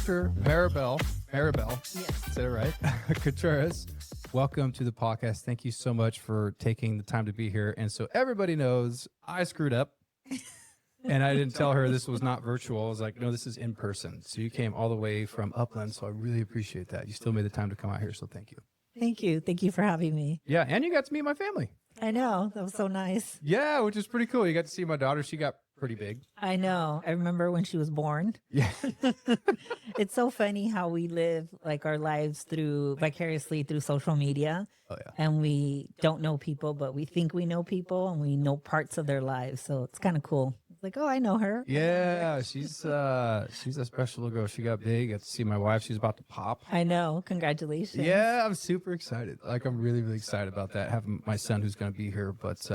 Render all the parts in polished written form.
Dr. Maribel, Yes. is that right? Contreras, welcome to the podcast. Thank you so much for taking the time to be here. And so everybody knows I screwed up and I didn't tell her this was not virtual. I was like, no, this is in person. So you came all the way from Upland. So I really appreciate that. You still made the time to come out here. So thank you. Thank you. Thank you for having me. Yeah. And you got to meet my family. I know. That was so nice. Yeah, which is pretty cool. You got to see my daughter. She got pretty big. I know. I remember when she was born. Yeah. It's so funny how we live like our lives vicariously through social media. Oh, yeah. And we don't know people, but we think we know people and we know parts of their lives. So it's kind of cool. It's like, oh, I know her. Yeah, she's a special little girl. She got big. Got to see my wife. She's about to pop. I know. Congratulations. Yeah, I'm super excited. Like, I'm really, really excited about that. Having my son who's going to be here. But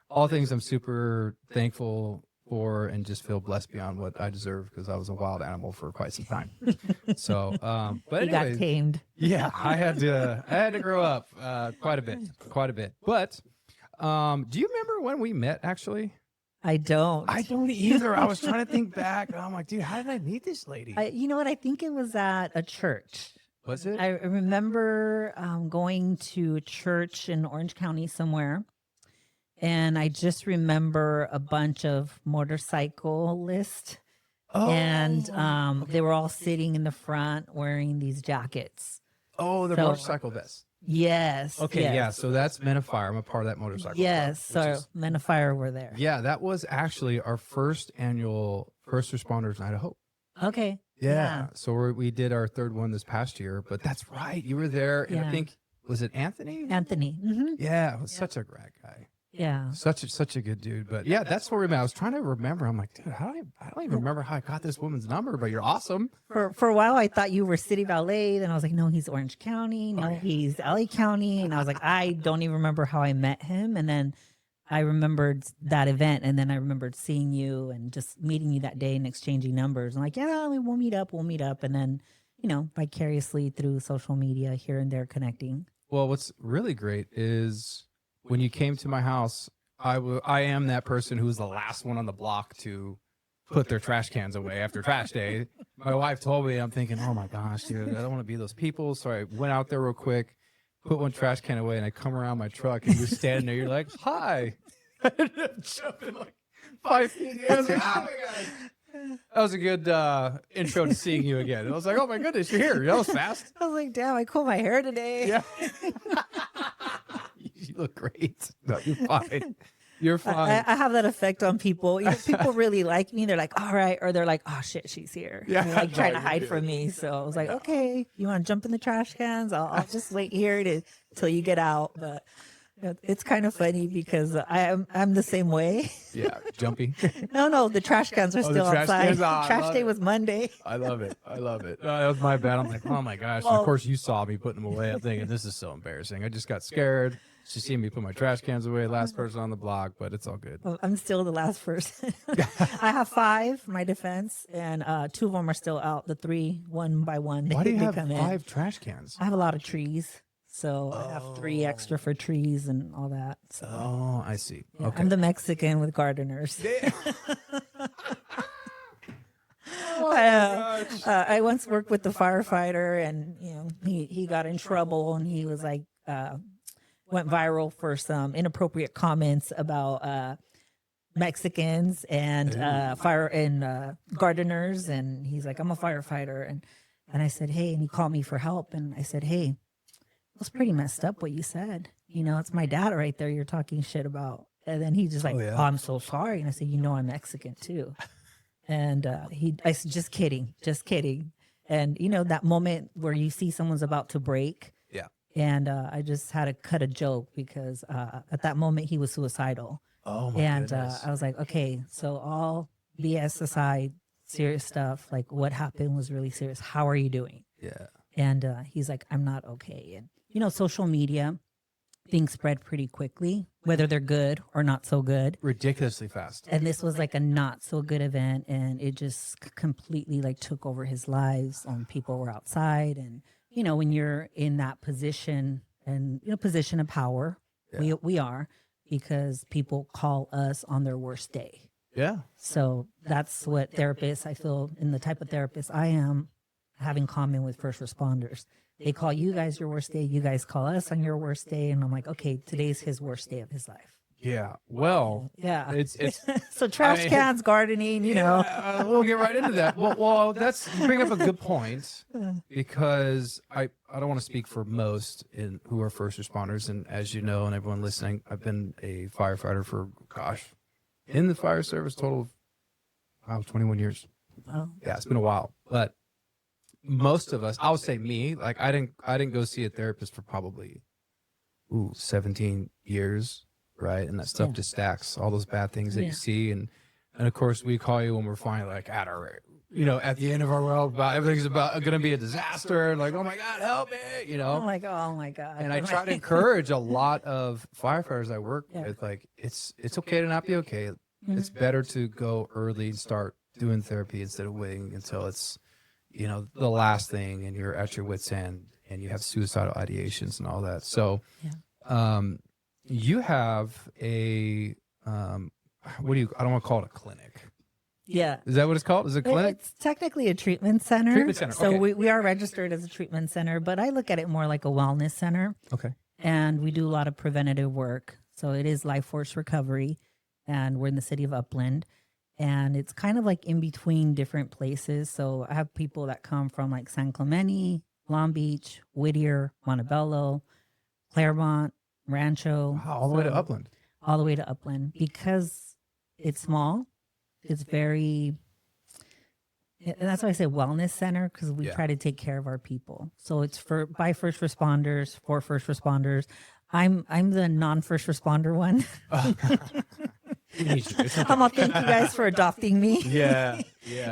all things I'm super thankful for and just feel blessed beyond what I deserve because I was a wild animal for quite some time. So, but You got anyway, tamed. yeah, I had to grow up quite a bit. But do you remember when we met actually? I don't. I don't either. I was trying to think back. And I'm like, dude, how did I meet this lady? You know what? I think it was at a church. Was it? I remember going to a church in Orange County somewhere. And I just remember a bunch of motorcyclists. And they were all sitting in the front wearing these jackets. Oh, the So- motorcycle vest. Yes. Okay, yes. yeah. So that's Men of Fire. I'm a part of that motorcycle. Yes. club, which So is- Men of Fire were there. yeah, that was actually our first annual First Responders Night of Hope. Okay. Yeah. So we did our third one this past year, but that's right. You were there. And I Yeah. think, was it Anthony? Anthony. Hmm. Yeah, it was such a great guy. Yeah. Such a good dude. But yeah, that's where we met. I was trying to remember. I'm like, dude, I don't even remember how I got this woman's number, but you're awesome. For a while, I thought you were City Valet. Then I was like, no, he's Orange County. No, he's LA County. And I was like, I don't even remember how I met him. And then I remembered that event. And then I remembered seeing you and just meeting you that day and exchanging numbers. I'm like, yeah, we'll meet up. And then, vicariously through social media here and there connecting. Well, what's really great is when you came to my house, I am that person who was the last one on the block to put their trash cans away after trash day. My wife told me, I'm thinking, oh my gosh, dude, I don't want to be those people. So I went out there real quick, put one trash can away, and I come around my truck, and you're standing there. You're like, hi. I ended up jumping like 5 feet. I was like, oh my God. That was a good intro to seeing you again. And I was like, oh my goodness, you're here. That was fast. I was like, damn, I combed my hair today. Yeah. You look great. No, you're fine. You're fine. I have that effect on people. People really like me. They're like, all right. Or they're like, oh, shit, she's here. Yeah. And they're, like trying to No, hide you're from me. So I was like, okay, you want to jump in the trash cans? I'll just wait here till you get out. But it's kind of funny because I'm the same way. Yeah, jumpy. No, the trash cans are Oh, the still trash outside. cans? Oh, I Trash love day it. was Monday. I love it. That was my bad. I'm like, oh my gosh. And of course, you saw me putting them away. I'm thinking, this is so embarrassing. I just got scared. She seen me put my trash cans away. Last person on the block, but it's all good. Well, I'm still the last person. I have 5, my defense, and 2 of them are still out. The 3, one by one. Why do you they have come in. 5 trash cans? I have a lot of trees, so I have 3 extra for trees and all that. So Oh, I see. yeah, Okay. I'm the Mexican with gardeners. Oh my gosh. I once worked with the firefighter, and he got in trouble, and he was like went viral for some inappropriate comments about Mexicans and fire and gardeners, and he's like, I'm a firefighter, and I said, hey, and he called me for help, and I said, hey, it was pretty messed up what you said. It's my dad right there you're talking shit about. And then he's just like, yeah. oh, I'm so sorry. And I said, I'm Mexican too. And I said, just kidding. And that moment where you see someone's about to break. Yeah. And I just had to cut a joke because at that moment he was suicidal. Oh my And goodness. I was like, okay, so all BS aside, serious stuff, like what happened was really serious. How are you doing? Yeah. And he's like, I'm not okay. And, social media, things spread pretty quickly, whether they're good or not so good. Ridiculously fast. And this was like a not so good event. And it just completely like took over his lives. People were outside. And, when you're in that position and, position of power, Yeah. we are, because people call us on their worst day. Yeah. So that's what therapists, I feel, in the type of therapist I am, have in common with first responders. They call you guys your worst day. You guys call us on your worst day. And I'm like, okay, today's his worst day of his life. Yeah. Well, Yeah. it's So trash cans, gardening, you know. we'll get right into that. Well, you bring up a good point, because I don't want to speak for most who are first responders, and as you know, and everyone listening, I've been a firefighter for in the fire service total of 21 years. Oh. Yeah, it's been a while, but most of us, I'll say me, like I didn't go see a therapist for probably 17 years. Right. And that stuff just stacks, all those bad things that you see. And of course, we call you when we're finally like at the end of our world, everything's going to be a disaster. Like, oh my God, help me, Oh my God. And I try to encourage a lot of firefighters I work with, like, it's okay to not be okay. It's better to go early and start doing therapy instead of waiting until it's, the last thing and you're at your wit's end and you have suicidal ideations and all that. So, you have I don't want to call it a clinic. Yeah. Is that what it's called? Is it a clinic? It's technically a treatment center. Treatment center. So okay. we are registered as a treatment center, but I look at it more like a wellness center. Okay. And we do a lot of preventative work. So it is life force recovery. And we're in the city of Upland. And it's kind of like in between different places. So I have people that come from like San Clemente, Long Beach, Whittier, Montebello, Claremont, Rancho. Wow, all the way to Upland. All the way to Upland. Because it's small, it's very, and that's why I say wellness center, because we try to take care of our people. So it's by first responders, for first responders. I'm the non-first responder one. I'm all, thank you guys for adopting me. Yeah.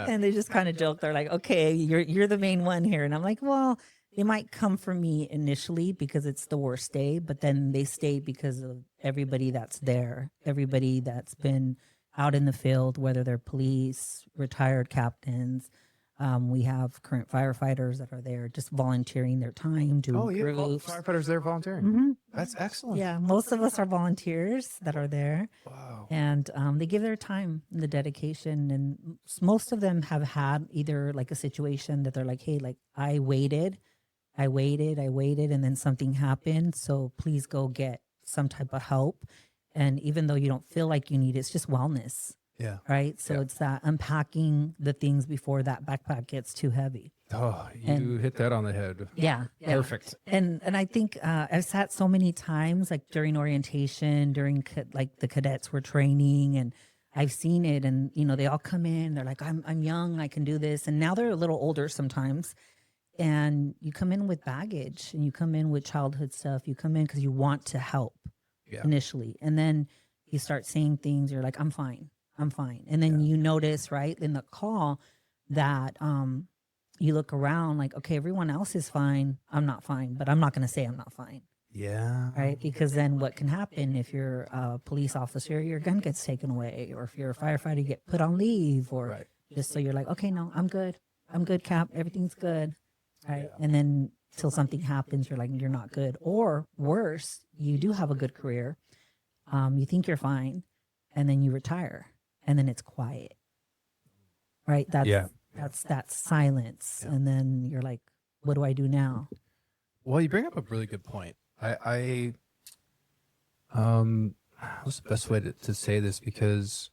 And they just kind of joke. They're like, okay, you're the main one here. And I'm like, well, they might come for me initially because it's the worst day, but then they stay because of everybody that's there, everybody that's been out in the field, whether they're police, retired captains. We have current firefighters that are there just volunteering their time, doing groups. Firefighters there volunteering. Mm-hmm. That's excellent. Yeah, most of us are volunteers that are there. Wow. And they give their time and the dedication. And most of them have had either like a situation that they're like, hey, like I waited, and then something happened. So please go get some type of help. And even though you don't feel like you need it, it's just wellness. Yeah. Right. So it's that unpacking the things before that backpack gets too heavy. Oh, you hit that on the head. Yeah. Perfect. And I think I've sat so many times, like during orientation, during like the cadets were training, and I've seen it. And, they all come in, they're like, I'm young, I can do this. And now they're a little older sometimes. And you come in with baggage and you come in with childhood stuff. You come in because you want to help initially. And then you start saying things, you're like, I'm fine. And then you notice, right, in the call that you look around like, okay, everyone else is fine. I'm not fine, but I'm not going to say I'm not fine. Yeah. Right. Because then what can happen if you're a police officer, your gun gets taken away, or if you're a firefighter, you get put on leave, or just so you're like, okay, no, I'm good, Cap. Everything's good. Right. And then till something happens, you're like, you're not good. Or worse, you do have a good career. You think you're fine, and then you retire, and then it's quiet. Right. That's that silence. Yeah. And then you're like, what do I do now? Well, you bring up a really good point. What's the best way to say this? Because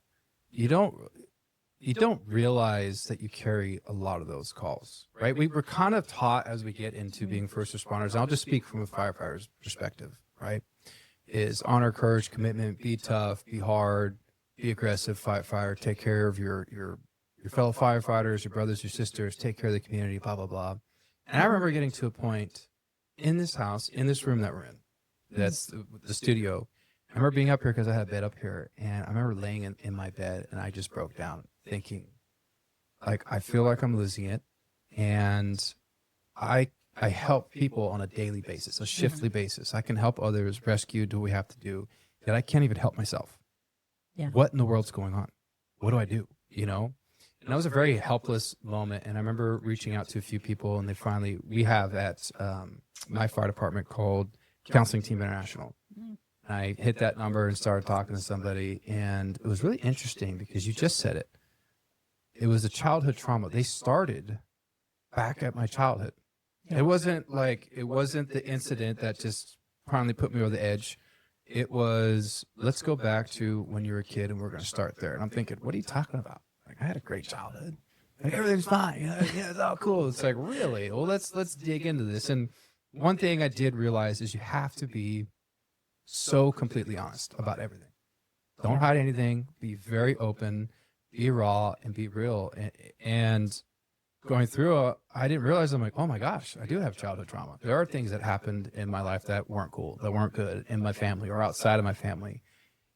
you don't realize that you carry a lot of those calls, right? We're kind of taught as we get into being first responders, and I'll just speak from a firefighter's perspective, right? Is honor, courage, commitment, be tough, be hard, be aggressive, fight fire, take care of your fellow firefighters, your brothers, your sisters, take care of the community, blah, blah, blah. And I remember getting to a point in this house, in this room that we're in, that's the studio. I remember being up here because I had a bed up here, and I remember laying in my bed, and I just broke down thinking, like, I feel like I'm losing it. And I help people on a daily basis, a shiftly basis. I can help others, rescue, do what we have to do, yet I can't even help myself. Yeah. What in the world's going on? What do I do? And that was a very helpless moment. And I remember reaching out to a few people, and we have at my fire department called Counseling Team International. And I hit that number and started talking to somebody, and it was really interesting because you just said it. It was a childhood trauma. They started back at my childhood. It wasn't the incident that just finally put me over the edge. It was, let's go back to when you were a kid and we're going to start there. And I'm thinking, what are you talking about? Like, I had a great childhood. Like, everything's fine. Yeah, it's all cool. It's like, really? Well, let's dig into this. And one thing I did realize is you have to be so completely honest about everything. Don't hide anything. Be very open, be raw, and be real. And going through it, I didn't realize, I'm like, oh my gosh, I do have childhood trauma. There are things that happened in my life that weren't cool, that weren't good in my family or outside of my family.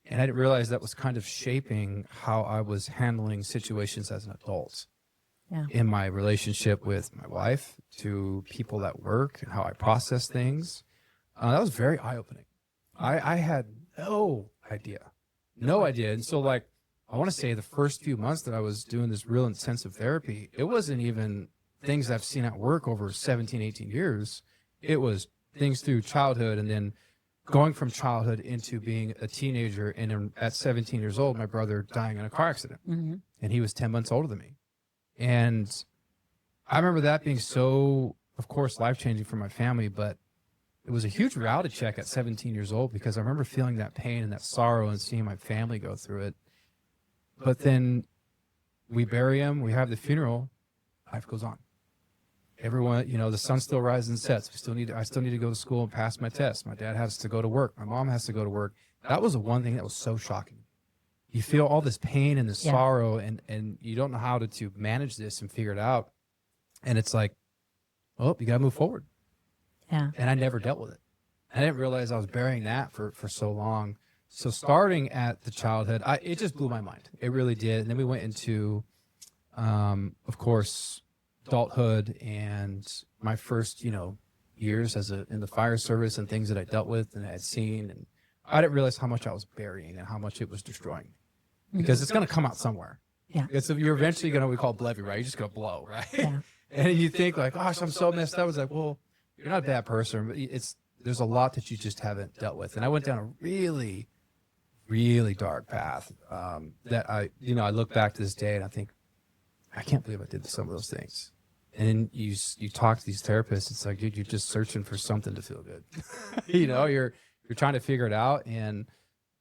And I didn't realize that was kind of shaping how I was handling situations as an adult. In my relationship with my wife, to people at work, and how I process things. That was very eye-opening. I had no idea. And so, like, I want to say the first few months that I was doing this real intensive therapy, it wasn't even things I've seen at work over 17, 18 years. It was things through childhood, and then going from childhood into being a teenager. And then at 17 years old, my brother dying in a car accident. And he was 10 months older than me. And I remember that being so, of course, life-changing for my family, but it was a huge reality check at 17 years old, because I remember feeling that pain and that sorrow and seeing my family go through it. But then we bury him, we have the funeral, life goes on. Everyone, the sun still rises and sets. I still need to go to school and pass my tests. My dad has to go to work. My mom has to go to work. That was the one thing that was so shocking. You feel all this pain and this sorrow, and you don't know how to manage this and figure it out. And it's like, well, you got to move forward. Yeah. And I never dealt with it. I didn't realize I was burying that for so long. So starting at the childhood, it just blew my mind. It really did. And then we went into, of course, adulthood and my first, years in the fire service and things that I dealt with and I had seen. And I didn't realize how much I was burying and how much it was destroying me. Because it's going to come out somewhere. Yeah. Because you're eventually going to, we call it levy, right? You're just going to blow, right? Yeah. And you think like, gosh, I'm so messed up. I was like, well, you're not a bad person, but there's a lot that you just haven't dealt with. And I went down a really, really dark path that I look back to this day and I think, I can't believe I did some of those things. And you talk to these therapists, it's like, dude, you're just searching for something to feel good. You're trying to figure it out. And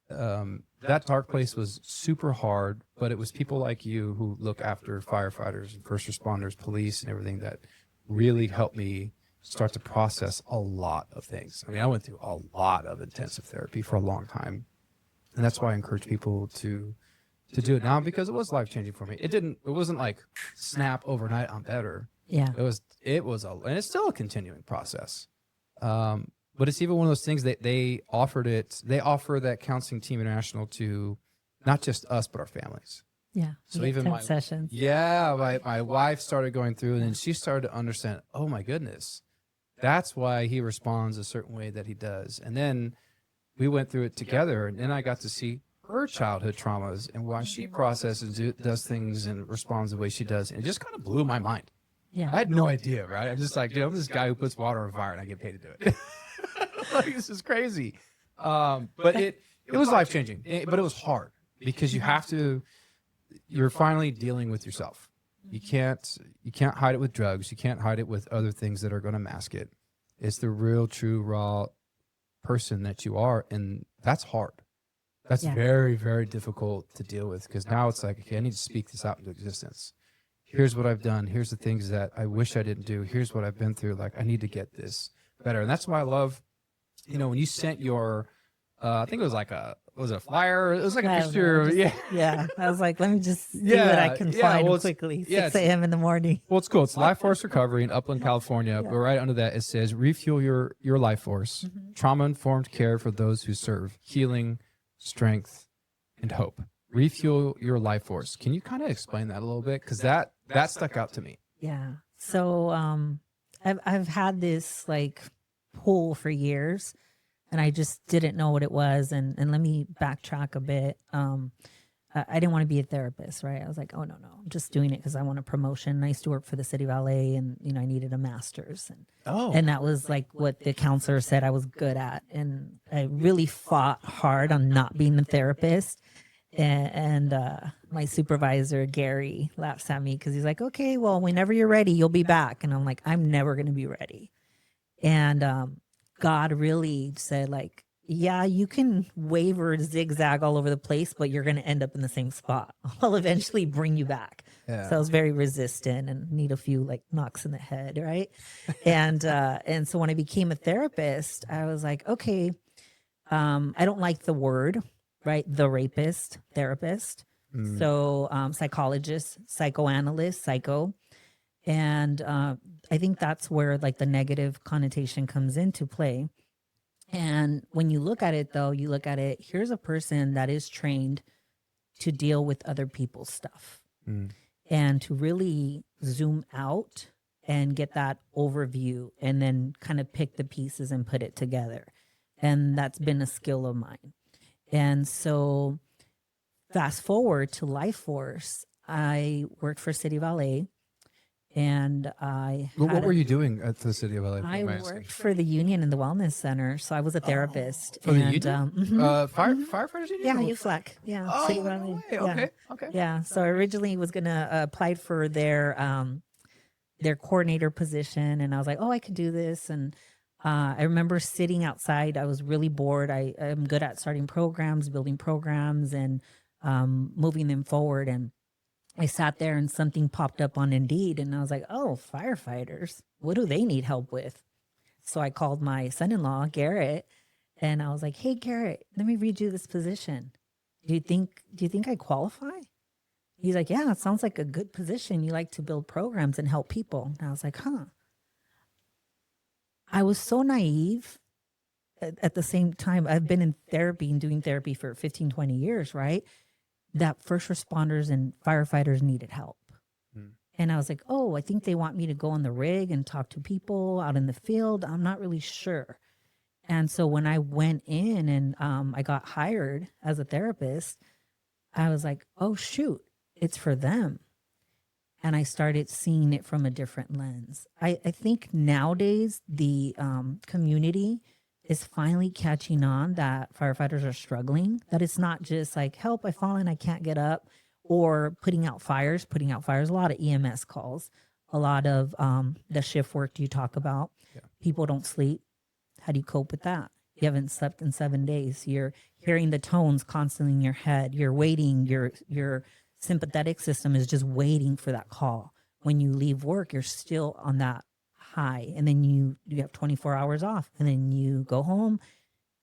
that dark place was super hard, but it was people like you who look after firefighters and first responders, police and everything that really helped me start to process a lot of things. I mean, I went through a lot of intensive therapy for a long time. And that's why I encourage people to do it now, because it was life-changing for me. It wasn't like snap overnight, I'm better. Yeah. And it's still a continuing process. But it's even one of those things that they offer that Counseling Team International to not just us, but our families. Yeah. So even my sessions. Yeah. My wife started going through, and then she started to understand, oh my goodness, that's why he responds a certain way that he does. And then we went through it together, and then I got to see her childhood traumas and why she processes, does things and responds the way she does. And it just kind of blew my mind. Yeah. I had no idea, right? I'm just like, dude, I'm this guy who puts water on fire and I get paid to do it. Like, this is crazy. But it was life-changing, but it was hard because you're finally dealing with yourself. You can't hide it with drugs. You can't hide it with other things that are going to mask it. It's the real, true, raw person that you are. And that's hard. That's very, very difficult to deal with, because now it's like, okay, I need to speak this out into existence. Here's what I've done. Here's the things that I wish I didn't do. Here's what I've been through. Like, I need to get this better. And that's why I love, when you sent your, I think it was like was it a flyer? It was like a picture. Yeah. I was like, let me just see what I can find quickly. 6 a.m. in the morning. Well, it's cool. It's Life Force Recovery in Upland, California. But right under that, it says, refuel your life force. Mm-hmm. Trauma-informed care for those who serve. Healing, strength, and hope. Refuel your life force. Can you kind of explain that a little bit? Because that stuck out to me. Yeah. So I've had this like pull for years, and I just didn't know what it was. And let me backtrack a bit. I didn't want to be a therapist, right? I was like, oh no, I'm just doing it because I want a promotion. I used to work for the city of LA, and I needed a master's, and that was like what the counselor said I was good at. And I really fought hard on not being a therapist. And my supervisor, Gary, laughs at me because he's like, okay, well, whenever you're ready, you'll be back. And I'm like, I'm never going to be ready. And God really said, like, yeah, you can waver, zigzag all over the place, but you're going to end up in the same spot. I'll eventually bring you back. Yeah. So I was very resistant and need a few like knocks in the head, right? And so when I became a therapist, I was like, okay, I don't like the word, right? The rapist, therapist. Mm. So psychologist, psychoanalyst, psycho. And I think that's where like the negative connotation comes into play. And when you look at it, though, you look at it, here's a person that is trained to deal with other people's stuff Mm. and to really zoom out and get that overview and then kind of pick the pieces and put it together. And that's been a skill of mine. And so fast forward to Life Force, I worked for City of LA. And What were you doing at the City of LA? I worked for the union and the wellness center, so I was a therapist. For the and, union? Firefighters union? Yeah, UFLAC. Yeah, Oh, City of no LA. way. Yeah. Okay. Okay. Yeah. So I originally was gonna apply for their coordinator position, and I was like, oh, I could do this. And I remember sitting outside. I was really bored. I'm good at starting programs, building programs, and moving them forward. And I sat there and something popped up on Indeed and I was like, oh, firefighters, what do they need help with? So I called my son-in-law, Garrett, and I was like, hey, Garrett, let me read you this position. Do you think I qualify? He's like, yeah, it sounds like a good position. You like to build programs and help people. And I was like, huh. I was so naive. At the same time, I've been in therapy and doing therapy for 15, 20 years, right? That first responders and firefighters needed help. Hmm. And I was like, oh, I think they want me to go on the rig and talk to people out in the field. I'm not really sure. And so when I went in and I got hired as a therapist, I was like, oh, shoot, it's for them. And I started seeing it from a different lens. I think nowadays the community is finally catching on that firefighters are struggling, that it's not just like, help, I've fallen, I can't get up, or putting out fires, a lot of EMS calls, a lot of the shift work you talk about. Yeah. People don't sleep. How do you cope with that? You haven't slept in 7 days. You're hearing the tones constantly in your head. You're waiting. Your sympathetic system is just waiting for that call. When you leave work, you're still on that high, and then you have 24 hours off, and then you go home,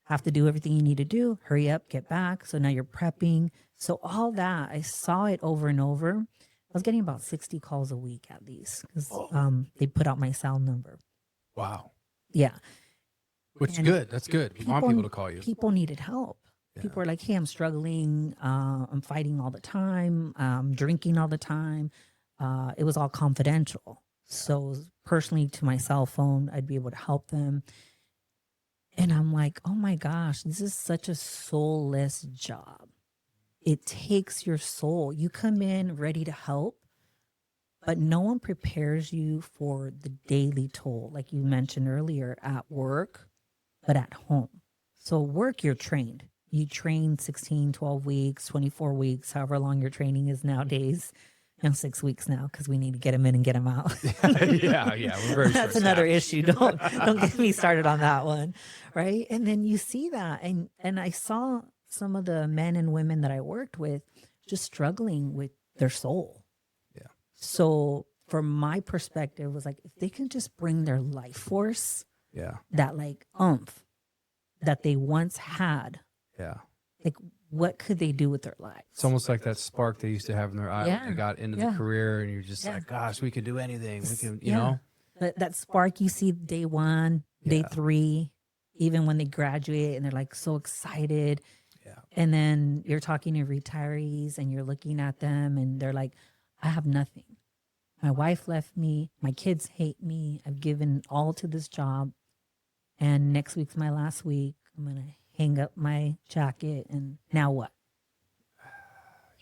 have to do everything you need to do, hurry up, get back. So now you're prepping. So all that, I saw it over and over. I was getting about 60 calls a week at least because they put out my cell number. Wow. Yeah. Which is good. That's good. We want people to call you. People needed help. Yeah. People are like, hey, I'm struggling. I'm fighting all the time. I'm drinking all the time. It was all confidential. So personally to my cell phone, I'd be able to help them. And I'm like, oh my gosh, this is such a soulless job. It takes your soul. You come in ready to help, but no one prepares you for the daily toll, like you mentioned earlier, at work, but at home. So work, you're trained. You train 16, 12 weeks, 24 weeks, however long your training is nowadays. 6 weeks now because we need to get them in and get them out. yeah. We're very That's another issue. Don't get me started on that one, right? And then you see that, and I saw some of the men and women that I worked with just struggling with their soul. Yeah. So from my perspective, it was like if they can just bring their life force, that like that they once had, like what could they do with their lives? It's almost like that spark they used to have in their eye when they got into the career, and you're just like, gosh, we can do anything. We can, you know? That spark you see day 1, day 3, even when they graduate and they're like so excited. Yeah. And then you're talking to retirees and you're looking at them and they're like, I have nothing. My wife left me. My kids hate me. I've given all to this job. And next week's my last week. I'm going to hang up my jacket, and now what?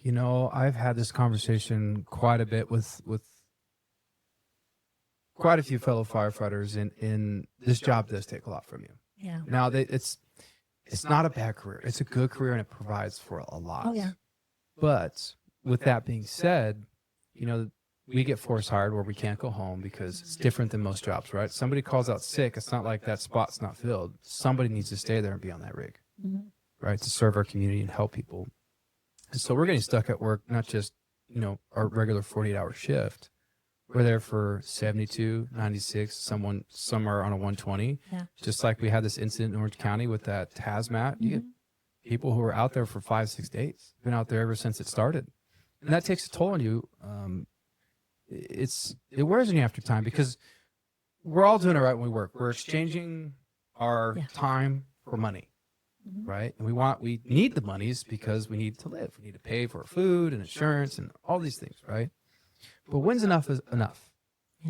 You know, I've had this conversation quite a bit with quite a few fellow firefighters, and this job does take a lot from you. Yeah. Now, it's not a bad career. It's a good career, and it provides for a lot. Oh, yeah. But with that being said, you know, we get force hired where we can't go home because it's different than most jobs, right? Somebody calls out sick. It's not like that spot's not filled. Somebody needs to stay there and be on that rig, right? To serve our community and help people. And so we're getting stuck at work, not just, you know, our regular 48-hour shift. We're there for 72, 96, some are on a 120. Yeah. Just like we had this incident in Orange County with that hazmat. You get people who are out there for 5-6 days, been out there ever since it started. And that takes a toll on you. It wears on you after time because we're all doing it right when we work. We're exchanging our time for money, right? And we need the monies because we need to live. We need to pay for our food and insurance and all these things, right? But when's enough is enough?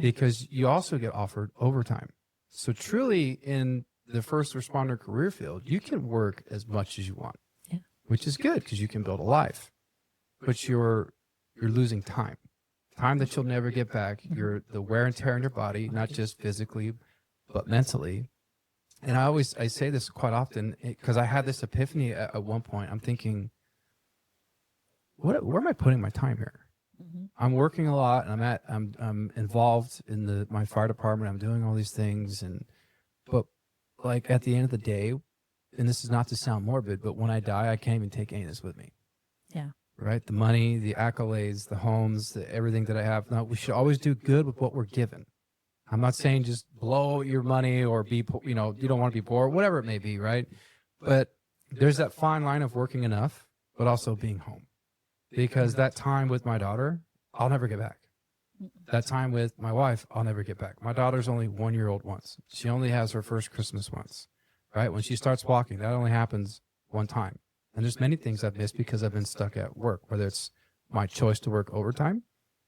Because you also get offered overtime. So truly in the first responder career field, you can work as much as you want, which is good because you can build a life. But you're losing time that you'll never get back. You're the wear and tear on your body, not just physically, but mentally. And I say this quite often because I had this epiphany at one point. I'm thinking, where am I putting my time here? I'm working a lot, and I'm involved in my fire department. I'm doing all these things, but like at the end of the day, and this is not to sound morbid, but when I die, I can't even take any of this with me. Yeah. Right? The money, the accolades, the homes, everything that I have. Now, we should always do good with what we're given. I'm not saying just blow your money or be, you know, you don't want to be poor, whatever it may be, right? But there's that fine line of working enough, but also being home. Because that time with my daughter, I'll never get back. That time with my wife, I'll never get back. My daughter's only 1 year old once. She only has her first Christmas once, right? When she starts walking, that only happens one time. And there's many things I've missed because I've been stuck at work, whether it's my choice to work overtime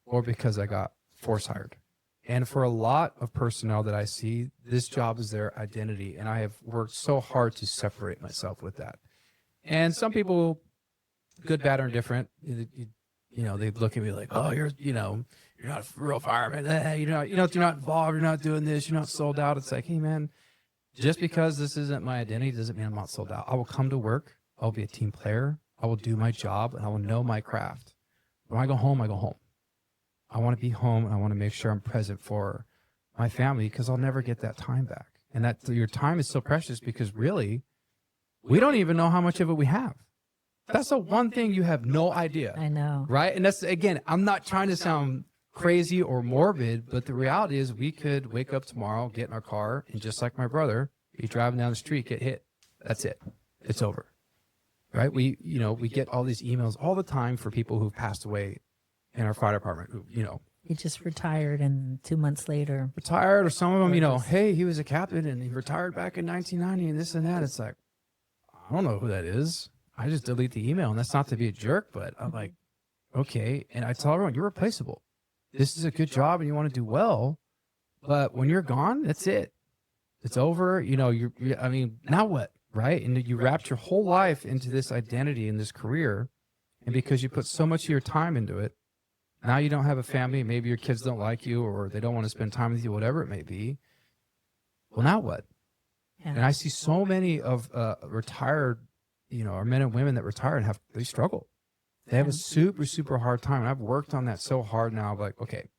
or because I got force hired. And for a lot of personnel that I see, this job is their identity. And I have worked so hard to separate myself with that. And some people, good, bad, or indifferent, you know, they look at me like, oh, you're not a real fireman. You're not involved. You're not doing this. You're not sold out. It's like, hey, man, just because this isn't my identity doesn't mean I'm not sold out. I will come to work. I'll be a team player. I will do my job, and I will know my craft. When I go home, I go home. I want to be home, and I want to make sure I'm present for my family because I'll never get that time back. And that your time is so precious because really, we don't even know how much of it we have. That's the one thing you have no idea. I know. Right? And that's, again, I'm not trying to sound crazy or morbid, but the reality is we could wake up tomorrow, get in our car, and just like my brother, be driving down the street, get hit. That's it. It's over. Right? We get all these emails all the time for people who've passed away in our fire department who, He just retired, and 2 months later. Retired, or some of them, hey, he was a captain and he retired back in 1990 and this and that. It's like, I don't know who that is. I just delete the email, and that's not to be a jerk, but I'm like, okay. And I tell everyone, you're replaceable. This is a good job and you want to do well, but when you're gone, that's it. It's over. Now what? Right? And you wrapped your whole life into this identity and this career. And because you put so much of your time into it, now you don't have a family. Maybe your kids don't like you or they don't want to spend time with you, whatever it may be. Well, now what? Yeah. And I see so many of retired, our men and women that retire and they struggle. They have a super, super hard time. And I've worked on that so hard now. I'm like, okay,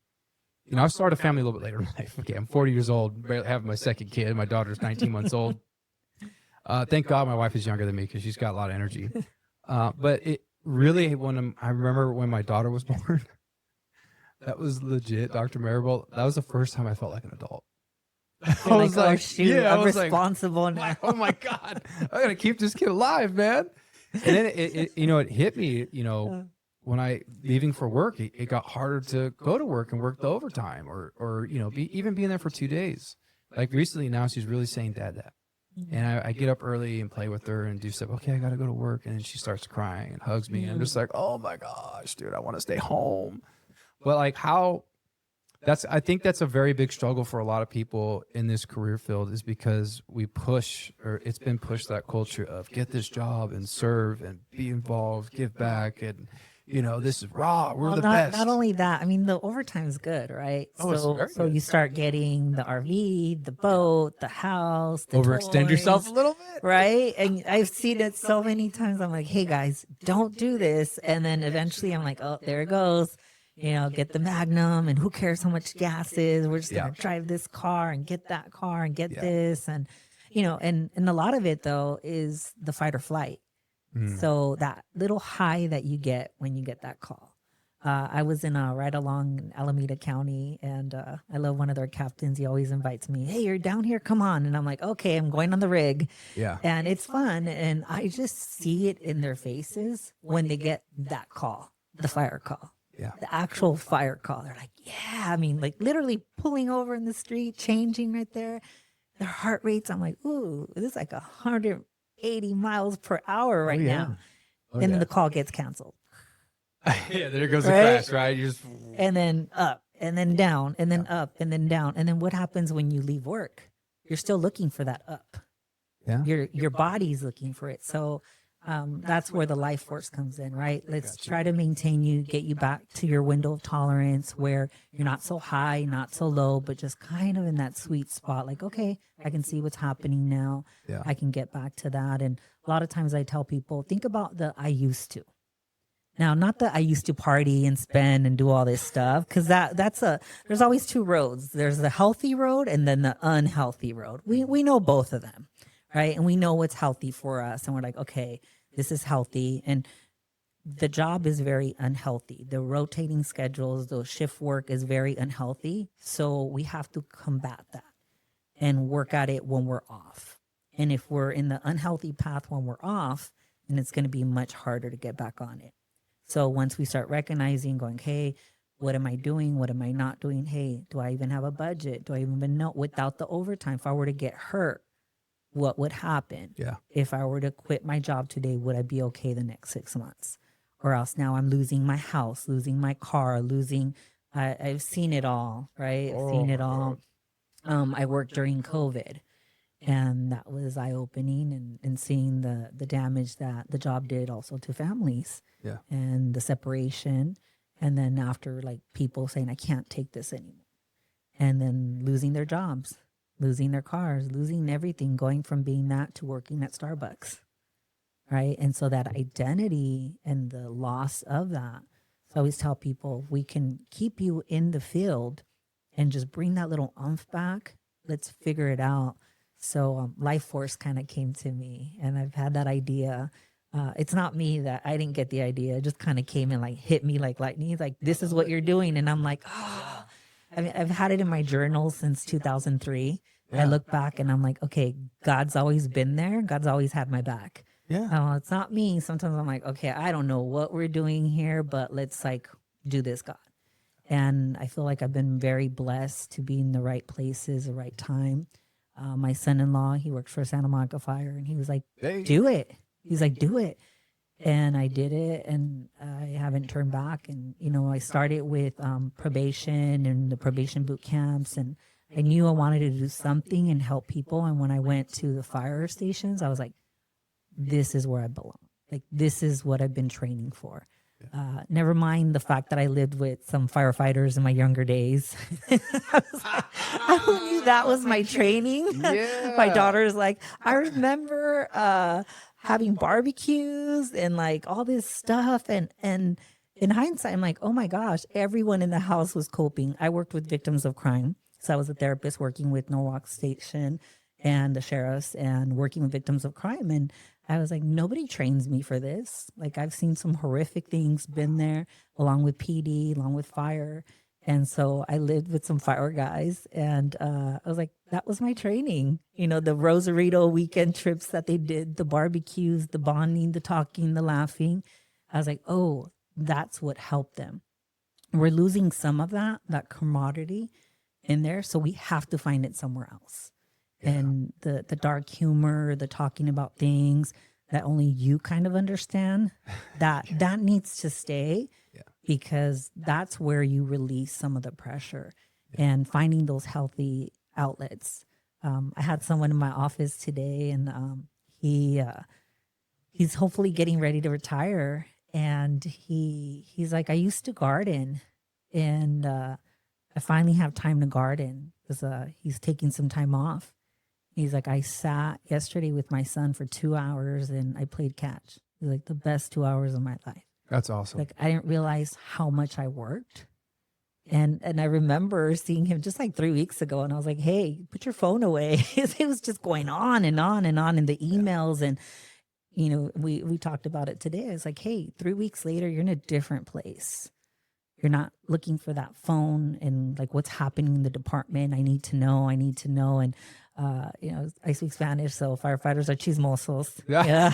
I started a family a little bit later in life. Okay, I'm 40 years old, barely having my second kid. My daughter's 19 months old. Thank God my wife is younger than me because she's got a lot of energy. But it really, I remember when my daughter was born, that was legit, Dr. Maribel. That was the first time I felt like an adult. I was like, oh, shoot, I'm responsible now. Oh my God, I gotta keep this kid alive, man. And then it hit me, when I leaving for work, it got harder to go to work and work the overtime or even being there for 2 days. Like recently now she's really saying dad. And I get up early and play with her and do stuff. Okay, I got to go to work. And then she starts crying and hugs me. And I'm just like, oh my gosh, dude, I want to stay home. But like I think that's a very big struggle for a lot of people in this career field is because it's been pushed that culture of get this job and serve and be involved, give back. And this is raw. We're Well, the not best. not only that, I mean the overtime is good, right? Oh, it's very So good. you start getting the RV, the boat, the house, the Overextend yourself a toys, little bit. right? And I've seen it so many times. I'm like, hey guys, don't do this. And then eventually I'm like, oh, there it goes. Get the Magnum, and who cares how much gas is? We're just gonna drive this car and get that car and get this, and and a lot of it though is the fight or flight. So that little high that you get when you get that call. I was in a ride along in Alameda County, and I love one of their captains. He always invites me, hey, you're down here, come on. And I'm like, okay, I'm going on the rig. Yeah. And it's fun. And I just see it in their faces when they get that call, the fire call. Yeah. The actual fire call. They're like, yeah, I mean, like literally pulling over in the street, changing right there. Their heart rates, I'm like, ooh, this is like 180 miles per hour right now. And then the call gets canceled. Yeah, there goes the Right? crash, right? You just And then up, and then down, and then up, and then down. And then what happens when you leave work? You're still looking for that up. Yeah. Your body's looking for it. So that's where the life force comes in, right? Let's try to maintain you, get you back to your window of tolerance where you're not so high, not so low, but just kind of in that sweet spot. Like, okay, I can see what's happening now. Yeah. I can get back to that. And a lot of times I tell people, think about the I used to. Now, not that I used to party and spend and do all this stuff, because there's always two roads. There's the healthy road and then the unhealthy road. We know both of them, right? And we know what's healthy for us. And we're like, okay, this is healthy. And the job is very unhealthy. The rotating schedules, the shift work is very unhealthy. So we have to combat that and work at it when we're off. And if we're in the unhealthy path when we're off, then it's going to be much harder to get back on it. So once we start recognizing, going, hey, what am I doing? What am I not doing? Hey, do I even have a budget? Do I even know without the overtime? If I were to get hurt, what would happen? Yeah. If I were to quit my job today, would I be okay the next 6 months? Or else now I'm losing my house, losing my car, I've seen it all, right? I've seen it all. I worked during COVID, and that was eye-opening, and seeing the damage that the job did also to families. Yeah. And the separation. And then after, like, people saying, I can't take this anymore. And then losing their jobs, losing their cars, losing everything, going from being that to working at Starbucks. Right. And so that identity and the loss of that. So I always tell people, we can keep you in the field and just bring that little oomph back. Let's figure it out. So Life Force kind of came to me, and I've had that idea. It's not me that I didn't get the idea. It just kind of came and like hit me like lightning. It's like, this is what you're doing. And I'm like, oh, I mean, I've had it in my journal since 2003. Yeah. I look back and I'm like, okay, God's always been there. God's always had my back. Yeah. It's not me. Sometimes I'm like, okay, I don't know what we're doing here, but let's like do this, God. And I feel like I've been very blessed to be in the right places, the right time. My son-in-law, he works for Santa Monica Fire, and he was like, do it. He's like, do it. And I did it, and I haven't turned back. And, I started with probation and the probation boot camps, and I knew I wanted to do something and help people. And when I went to the fire stations, I was like, this is where I belong. Like, this is what I've been training for. Never mind the fact that I lived with some firefighters in my younger days. I knew that was my training. Yeah. My daughter's like, I remember having barbecues and like all this stuff. And in hindsight, I'm like, oh my gosh, everyone in the house was coping. I worked with victims of crime. So I was a therapist working with Norwalk Station and the sheriffs and working with victims of crime. And I was like, nobody trains me for this. Like, I've seen some horrific things, been there along with PD, along with fire. And so I lived with some fire guys, and I was like, that was my training. The Rosarito weekend trips that they did, the barbecues, the bonding, the talking, the laughing. I was like, oh, that's what helped them. We're losing some of that camaraderie in there. So we have to find it somewhere else. Yeah. And the dark humor, the talking about things that only you kind of understand, that needs to stay. Yeah. Because that's where you release some of the pressure. Yeah. And finding those healthy outlets. I had someone in my office today, and he's hopefully getting ready to retire. and he's like, I used to garden, and I finally have time to garden because he's taking some time off. He's like, I sat yesterday with my son for 2 hours and I played catch. He's like, the best 2 hours of my life. That's awesome. Like, I didn't realize how much I worked. And I remember seeing him just like 3 weeks ago, and I was like, hey, put your phone away. It was just going on and on and on in the emails. And, you know, we talked about it today. It's like, hey, 3 weeks later, you're in a different place. You're not looking for that phone and like what's happening in the department. I need to know. And, you know, I speak Spanish, so firefighters are chismosos. Yeah.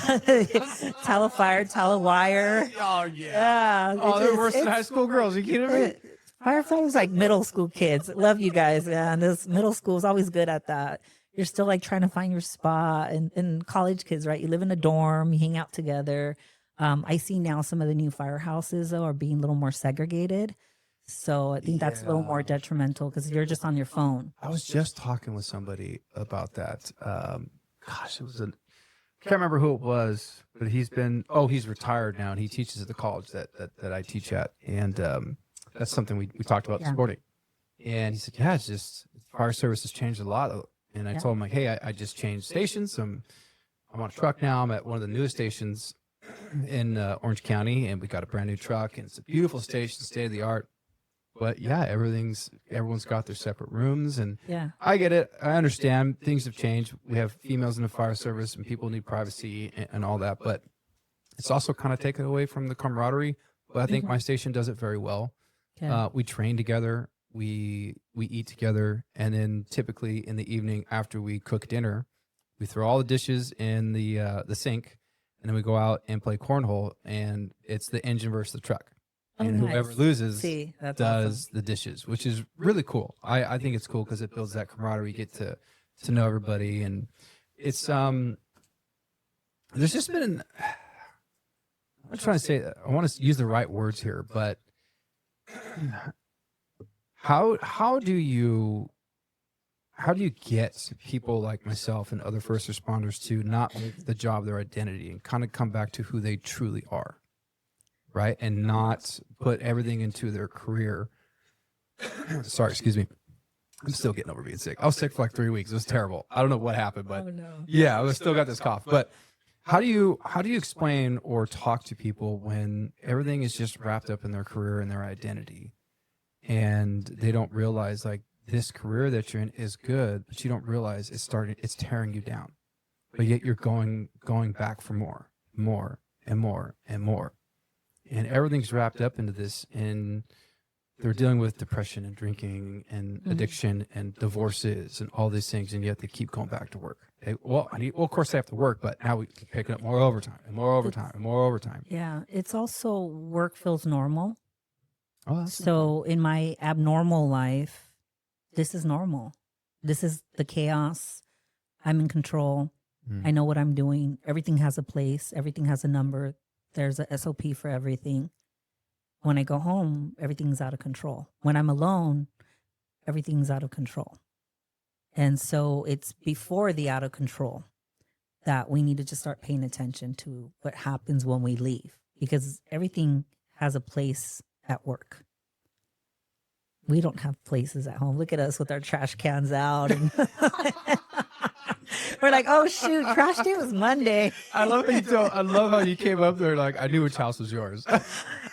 Tell a fire, tell a wire. Oh, Yeah. Oh, they're worse than high school girls. Are you kidding me? Firefighters like middle school kids. Love you guys, man. This middle school is always good at that. You're still like trying to find your spot. And college kids, right? You live in a dorm, you hang out together. I see now some of the new firehouses though are being a little more segregated. So I think that's a little more detrimental because you're just on your phone. I was just talking with somebody about that. Gosh, it was I can't remember who it was, but he's retired now and he teaches at the college that I teach at. And that's something we talked about this morning. And he said, yeah, it's just fire service has changed a lot. And I told him, like, hey, I just changed stations. I'm on a truck now. I'm at one of the newest stations in Orange County, and we got a brand new truck, and it's a beautiful station, state of the art. But yeah, everyone's got their separate rooms, and I get it. I understand things have changed. We have females in the fire service, and people need privacy and all that. But it's also kind of taken away from the camaraderie. But I think my station does it very well. We train together, we eat together, and then typically in the evening after we cook dinner, we throw all the dishes in the sink, and then we go out and play cornhole, and it's the engine versus the truck. And whoever loses does awesome. The dishes, which is really cool. I think it's cool because it builds that camaraderie. You get to know everybody, and it's there's just been I'm trying to say, I want to use the right words here, but how do you get people like myself and other first responders to not make the job their identity and kind of come back to who they truly are, right? And not put everything into their career. Sorry, excuse me. I'm still getting over being sick. I was sick for like 3 weeks. It was terrible. I don't know what happened, but yeah, I still got this cough. But how do you explain or talk to people when everything is just wrapped up in their career and their identity, and they don't realize like this career that you're in is good, but you don't realize it's tearing you down, but yet you're going back for more and more, and everything's wrapped up into this, and they're dealing with depression and drinking and addiction and divorces and all these things, and yet they keep going back to work. Of course they have to work, but now we pick up more overtime and more overtime and more overtime. Yeah, it's also work feels normal. Oh, so in my abnormal life, this is normal. This is the chaos. I'm in control. I know what I'm doing. Everything has a place. Everything has a number. There's a SOP for everything. When I go home, everything's out of control. When I'm alone, everything's out of control. And so it's before the out of control that we need to just start paying attention to what happens when we leave, because everything has a place at work. We don't have places at home. Look at us with our trash cans out. And we're like, oh, shoot, trash day was Monday. I love how you came up there like, I knew which house was yours.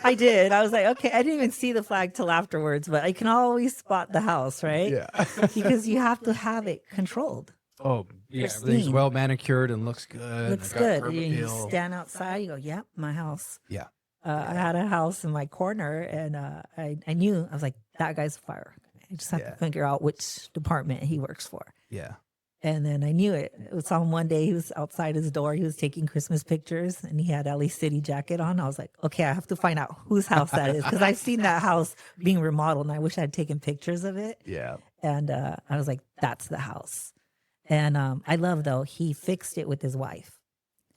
I did. I was like, okay, I didn't even see the flag till afterwards, but I can always spot the house, right? Yeah. Because you have to have it controlled. Oh, yeah. Everything's well manicured and looks good. Looks good. You stand outside, you go, yep, my house. Yeah. I had a house in my corner, and I knew, I was like, that guy's a fire. I just have to figure out which department he works for. Yeah. And then I knew it. It was on one day, he was outside his door. He was taking Christmas pictures, and he had LA City jacket on. I was like, okay, I have to find out whose house that is, because I've seen that house being remodeled, and I wish I had taken pictures of it. Yeah. And I was like, that's the house. And I love, though, he fixed it with his wife.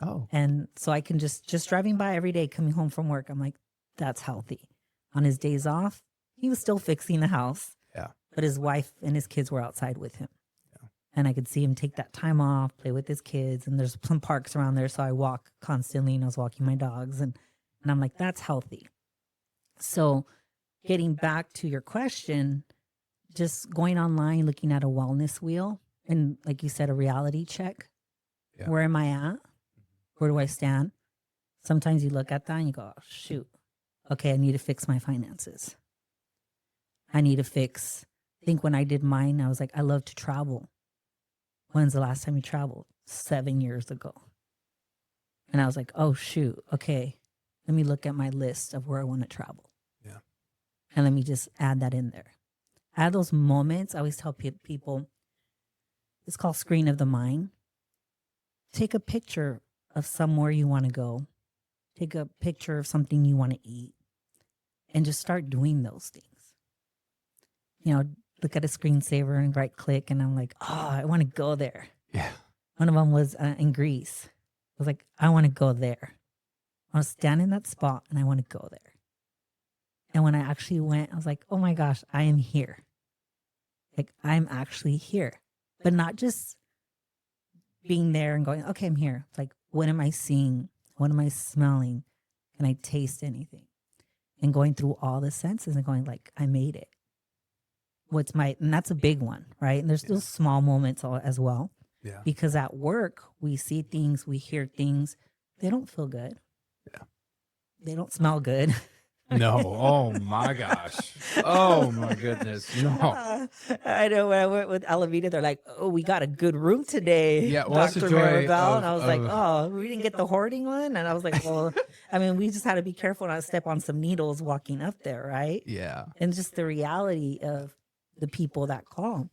Oh. And so I can just driving by every day, coming home from work, I'm like, that's healthy. On his days off, he was still fixing the house. Yeah. But his wife and his kids were outside with him. Yeah. And I could see him take that time off, play with his kids. And there's some parks around there. So I walk constantly, and I was walking my dogs. And And I'm like, that's healthy. So getting back to your question, just going online, looking at a wellness wheel, and like you said, a reality check. Yeah. Where am I at? Where do I stand? Sometimes you look at that and you go, oh, shoot, okay, I need to fix my finances. I need to I think when I did mine, I was like, I love to travel. When's the last time you traveled? 7 years ago. And I was like, oh, shoot, okay, let me look at my list of where I want to travel. Yeah. And let me just add that in there. At those moments, I always tell people, it's called screen of the mind. Take a picture of somewhere you want to go. Take a picture of something you want to eat and just start doing those things. You know, look at a screensaver and right click, and I'm like, oh, I want to go there. Yeah. One of them was in Greece. I was like, I want to go there. I want to stand in that spot and I want to go there. And when I actually went, I was like, oh my gosh, I am here. Like, I'm actually here. But not just being there and going, okay, I'm here. Like, what am I seeing? What am I smelling? Can I taste anything? And going through all the senses and going like, I made it. And that's a big one, right? And there's those small moments as well. Yeah. Because at work, we see things, we hear things. They don't feel good. Yeah. They don't smell good. No. Oh my gosh. Oh my goodness. No. I know when I went with Alameda, they're like, oh, we got a good room today. Yeah, well, that's the Dr. joy Maribel. And I of- was like, of- oh, we didn't get the hoarding one. And I was like, well, I mean, we just had to be careful not to step on some needles walking up there, right? Yeah. And just the reality of the people that call.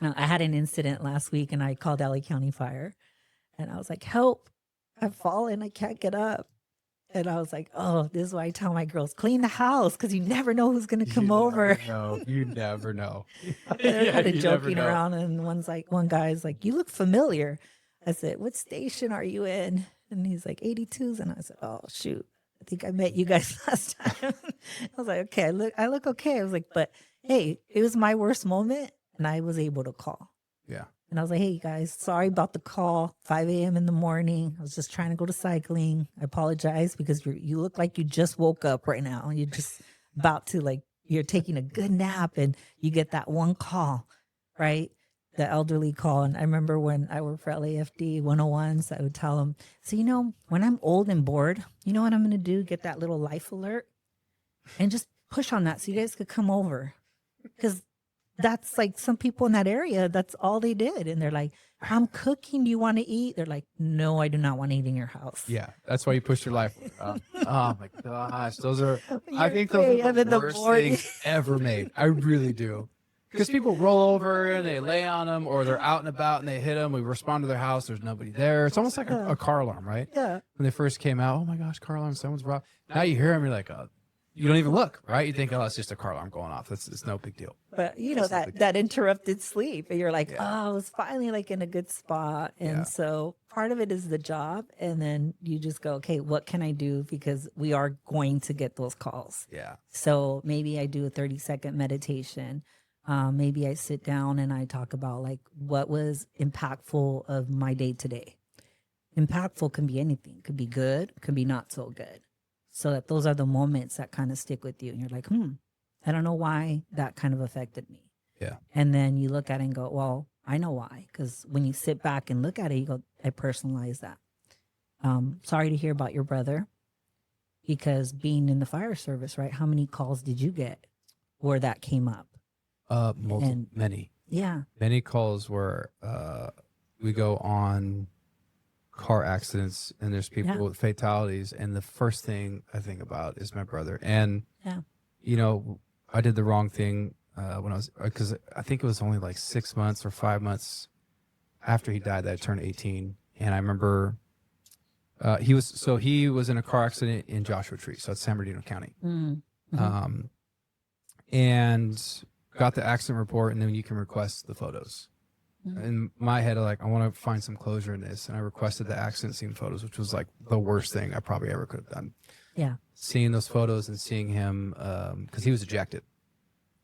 I had an incident last week and I called LA County Fire and I was like, help, I've fallen, I can't get up. And I was like, oh, this is why I tell my girls, clean the house because you never know who's going to come over. No, you never know. They're kind of you never joking know. around, and one guy's like, you look familiar. I said, what station are you in? And he's like, 82s. And I said, oh, shoot, I think I met you guys last time. I was like, okay, I look okay. I was like, but hey, it was my worst moment, and I was able to call. Yeah. And I was like, hey, guys, sorry about the call, 5 a.m. in the morning. I was just trying to go to cycling. I apologize because you look like you just woke up right now. You're just about to, like, you're taking a good nap and you get that one call, right? The elderly call. And I remember when I worked for LAFD 101s, I would tell them, so, when I'm old and bored, you know what I'm going to do? Get that little life alert and just push on that so you guys could come over. Because that's like some people in that area, that's all they did. And they're like, I'm cooking. Do you want to eat? They're like, no, I do not want to eat in your house. Yeah. That's why you push your life. Oh my gosh. Those are, I think way those are under the the worst board. things ever made. I really do. Because people roll over and they lay on them, or they're out and about and they hit them. We respond to their house. There's nobody there. It's almost like a car alarm, right? Yeah. When they first came out, oh my gosh, car alarm, someone's robbed. Now you hear them, you're like, you don't even look, right? You think, oh, it's just a car alarm going off. It's no big deal. But that interrupted sleep, and you're like, Yeah. oh, I was finally like in a good spot. And Yeah. so part of it is the job. And then you just go, okay, what can I do? Because we are going to get those calls. Yeah. So maybe I do a 30-second meditation. Maybe I sit down and I talk about like what was impactful of my day today. Impactful can be anything. Could be good, could be not so good. So that those are the moments that kind of stick with you. And you're like, I don't know why that kind of affected me. Yeah. And then you look at it and go, well, I know why. Because when you sit back and look at it, you go, I personalize that. Sorry to hear about your brother. Because being in the fire service, right? How many calls did you get where that came up? Many. Yeah. Many calls where we go on car accidents and there's people with fatalities, and the first thing I think about is my brother. And I did the wrong thing when I was, because I think it was only like 6 months or 5 months after he died that I turned 18. And I remember he was in a car accident in Joshua Tree, so it's San Bernardino County. Mm-hmm. And got the accident report, and then you can request the photos. In my head, I want to find some closure in this, and I requested the accident scene photos, which was like the worst thing I probably ever could have done. Yeah. Seeing those photos and seeing him, because he was ejected.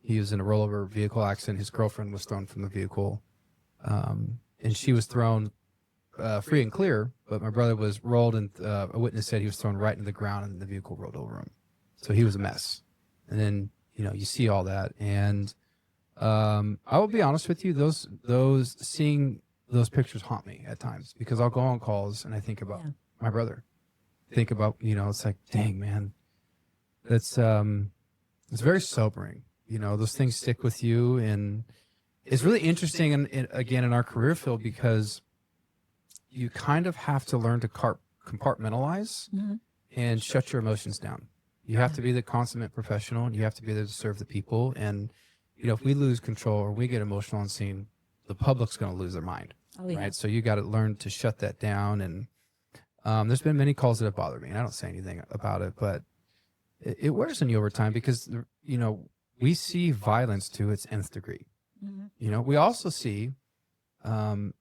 He was in a rollover vehicle accident. His girlfriend was thrown from the vehicle, and she was thrown free and clear, but my brother was rolled, and a witness said he was thrown right into the ground, and the vehicle rolled over him. So he was a mess. And then, you see all that. And I will be honest with you, seeing those pictures haunt me at times, because I'll go on calls and I think about my brother. Think about, it's like, dang, man, it's very sobering. Those things stick with you. And it's really interesting, again, in our career field, because you kind of have to learn to compartmentalize and shut your emotions down. You have to be the consummate professional, and you have to be there to serve the people. And, if we lose control or we get emotional on scene, the public's going to lose their mind. Oh, yeah. Right. So you got to learn to shut that down. And there's been many calls that have bothered me, and I don't say anything about it, but it wears on you over time, because, we see violence to its nth degree. We also see the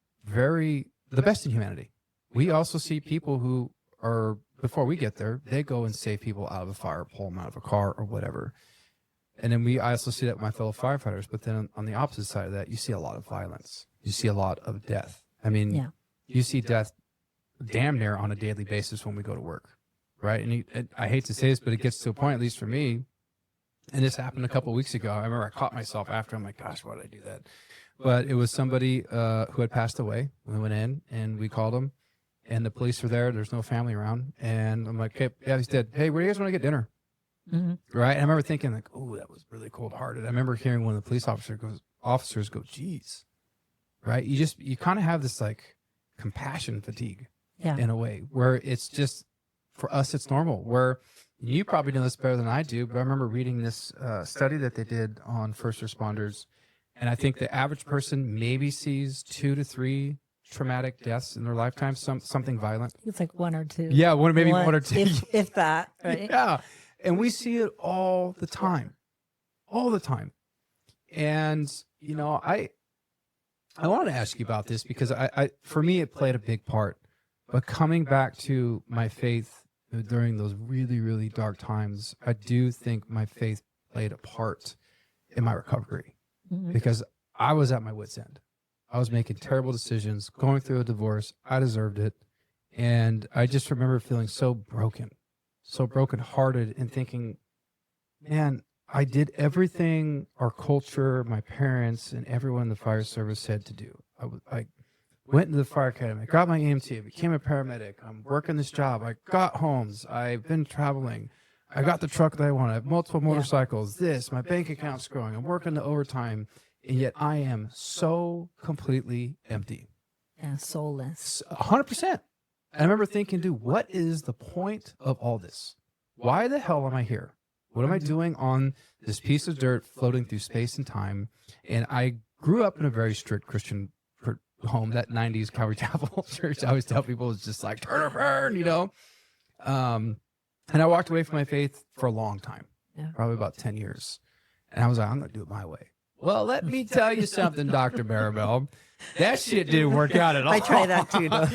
best in humanity. We also see people who are, before we get there, they go and save people out of a fire, pull them out of a car or whatever. And then I also see that with my fellow firefighters. But then on the opposite side of that, you see a lot of violence. You see a lot of death. I mean, you see death damn near on a daily basis when we go to work, right? And I hate to say this, but it gets to a point, at least for me, and this happened a couple of weeks ago. I remember I caught myself after. I'm like, gosh, why did I do that? But it was somebody who had passed away. We went in and we called him, and the police were there. There's no family around. And I'm like, hey, yeah, he's dead. Hey, where do you guys want to get dinner? Right? And I remember thinking, like, oh, that was really cold-hearted. I remember hearing one of the police officers go, geez, right? You kind of have this, like, compassion fatigue in a way, where it's just, for us, it's normal. Where you probably know this better than I do, but I remember reading this study that they did on first responders, and I think the average person maybe sees 2 to 3 traumatic deaths in their lifetime, something violent. It's like 1 or 2. Yeah, maybe one or two. If that, right? Yeah. And we see it all the time. And, I wanted to ask you about this, because for me, it played a big part. But coming back to my faith during those really, really dark times, I do think my faith played a part in my recovery, because I was at my wit's end. I was making terrible decisions, going through a divorce. I deserved it. And I just remember feeling so brokenhearted, and thinking, man, I did everything our culture, my parents, and everyone in the fire service said to do. I went into the fire academy, got my EMT, I became a paramedic. I'm working this job. I got homes. I've been traveling. I got the truck that I want. I have multiple motorcycles. My bank account's growing. I'm working the overtime. And yet I am so completely empty. Yeah, soulless. 100%. And I remember thinking, dude, what is the point of all this? Why the hell am I here? What am I doing on this piece of dirt floating through space and time? And I grew up in a very strict Christian home, that 90s Calvary Chapel church. I always tell people, it's just like, turn or burn, And I walked away from my faith for a long time, probably about 10 years. And I was like, I'm going to do it my way. Well, let me tell you something, Dr. Maribel. That shit didn't work out at all. I try that too, though.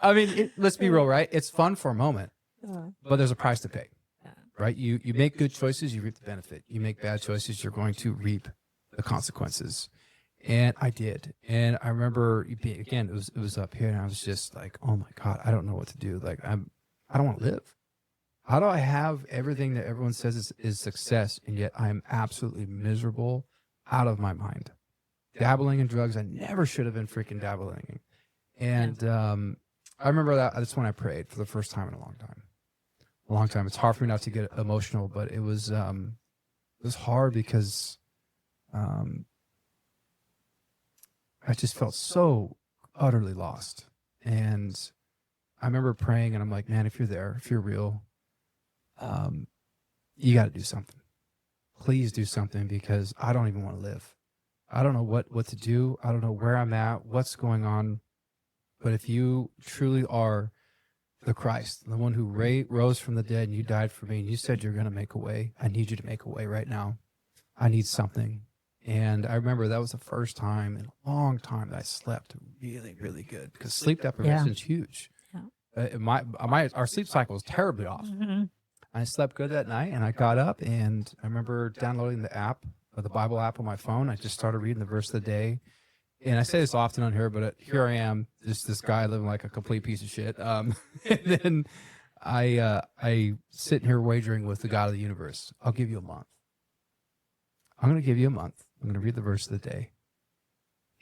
I mean, let's be real, right? It's fun for a moment, but there's a price to pay, right? You make good choices, you reap the benefit. You make bad choices, you're going to reap the consequences. And I did. And I remember, again, it was up here, and I was just like, oh my God, I don't know what to do. Like, I don't want to live. How do I have everything that everyone says is success, and yet I'm absolutely miserable, out of my mind? Dabbling in drugs I never should have been freaking dabbling in. And I remember that's when I prayed for the first time in a long time. It's hard for me not to get emotional, but it was hard because I just felt so utterly lost. And I remember praying, and I'm like, man, if you're there, if you're real, you got to do something. Please do something, because I don't even want to live. I don't know what to do. I don't know where I'm at, what's going on. But if you truly are the Christ, the one who rose from the dead, and you died for me, and you said you're going to make a way, I need you to make a way right now. I need something. And I remember that was the first time in a long time that I slept really, really good, because sleep deprivation is huge. Yeah. Our sleep cycle was terribly off. Mm-hmm. I slept good that night, and I got up, and I remember downloading the app, or the Bible app on my phone. I just started reading the verse of the day, and I say this often on here, but here I am, just this guy living like a complete piece of shit. And then I sitting here wagering with the God of the universe. I'll give you a month. I'm going to give you a month. I'm going to read the verse of the day.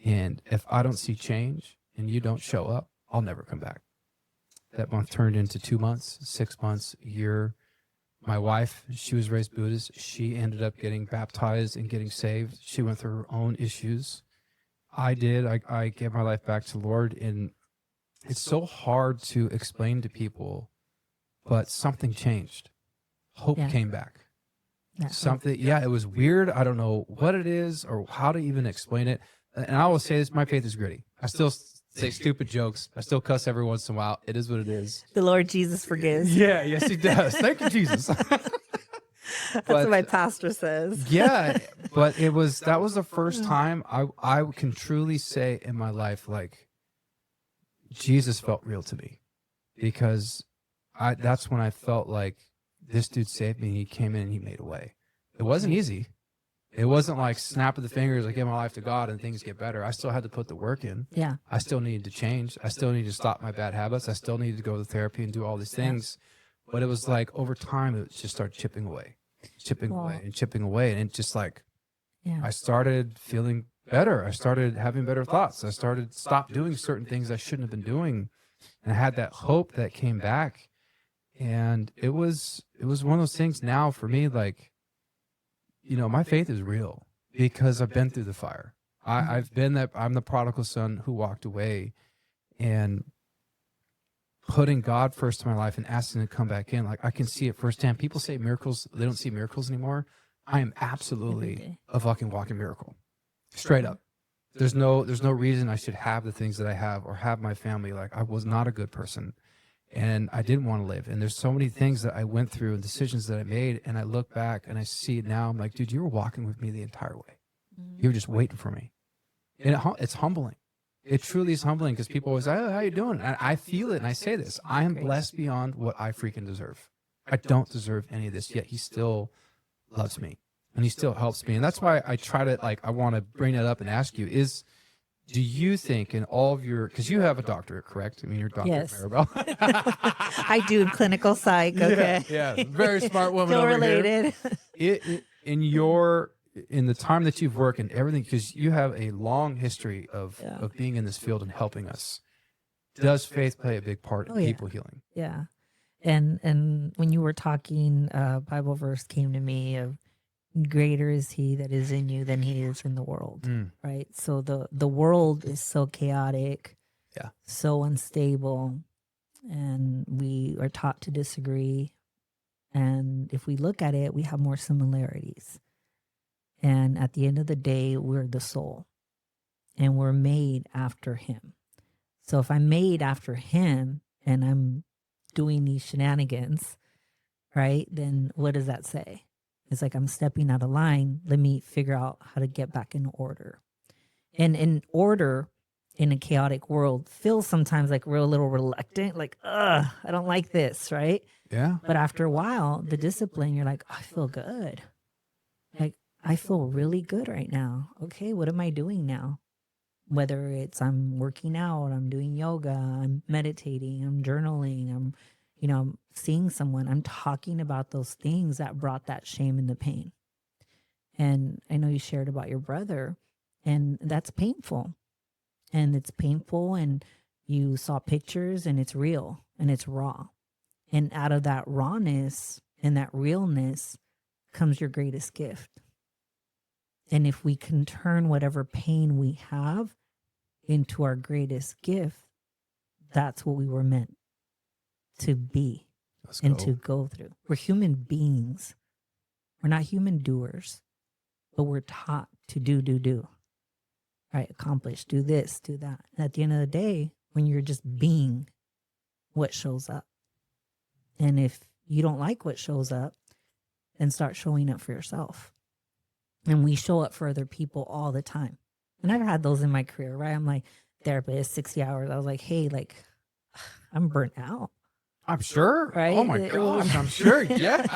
And if I don't see change and you don't show up, I'll never come back. That month turned into 2 months, 6 months, a year. My wife, she was raised Buddhist. She ended up getting baptized and getting saved. She went through her own issues. I did. I gave my life back to the Lord. And it's so hard to explain to people, but something changed. Hope came back. Something, it was weird. I don't know what it is or how to even explain it. And I will say this, my faith is gritty. I still say stupid jokes. I still cuss every once in a while. It is what it is. The Lord Jesus forgives. Yeah, yes, he does. Thank you, Jesus. That's what my pastor says. Yeah, but that was the first time I can truly say in my life, like, Jesus felt real to me, because that's when I felt like this dude saved me. He came in and he made a way. It wasn't easy. It wasn't like snap of the fingers, I give my life to God and things get better. I still had to put the work in. Yeah. I still needed to change. I still needed to stop my bad habits. I still needed to go to therapy and do all these things. But it was like over time, it just started chipping away. And it just like, I started feeling better. I started having better thoughts. I started stop doing certain things I shouldn't have been doing. And I had that hope that came back. And it was one of those things now for me, like, my faith is real because I've been through the fire. I'm the prodigal son who walked away, and putting God first in my life and asking him to come back in. Like, I can see it firsthand. People say miracles, they don't see miracles anymore. I am absolutely a fucking walking miracle. Straight up. There's no reason I should have the things that I have or have my family. Like, I was not a good person. And I didn't want to live. And there's so many things that I went through and decisions that I made. And I look back and I see it now. I'm like, dude, you were walking with me the entire way. You were just waiting for me. And it's humbling. It truly is humbling, because people always say, oh, how you doing? And I feel it. And I say this, I am blessed beyond what I freaking deserve. I don't deserve any of this, yet he still loves me and he still helps me. And that's why I try to, like, I want to bring that up and ask you do you think in all of your, because you have a doctorate, correct? I mean, you're Dr. Maribel. I do in clinical psych. Okay. Yeah. Very smart woman. Still over related. Here. In the time that you've worked and everything, because you have a long history of being in this field and helping us. Does faith play a big part in people healing? Yeah. And when you were talking, Bible verse came to me of, greater is he that is in you than he is in the world. Right. So the world is so chaotic, so unstable, and we are taught to disagree. And if we look at it, we have more similarities. And at the end of the day, we're the soul, and we're made after him. So if I'm made after him and I'm doing these shenanigans, right, then what does that say? It's like I'm stepping out of line. Let me figure out how to get back in order. And in order in a chaotic world feels sometimes like we're a little reluctant, like, I don't like this, right? Yeah. But after a while, the discipline, you're like, I feel good. Like, I feel really good right now. Okay, what am I doing now? Whether it's I'm working out, I'm doing yoga, I'm meditating, I'm journaling, I'm seeing someone, I'm talking about those things that brought that shame and the pain. And I know you shared about your brother, and that's painful. And it's painful, and you saw pictures, and it's real, and it's raw. And out of that rawness and that realness comes your greatest gift. And if we can turn whatever pain we have into our greatest gift, that's what we were meant to be and to go through. We're human beings. We're not human doers, but we're taught to do. Right? Accomplish, do this, do that. And at the end of the day, when you're just being, what shows up? And if you don't like what shows up, then start showing up for yourself. And we show up for other people all the time. And I've had those in my career, right? I'm like, therapist, 60 hours. I was like, hey, like, I'm burnt out. I'm sure. Right? Oh my gosh, I'm sure. Yeah.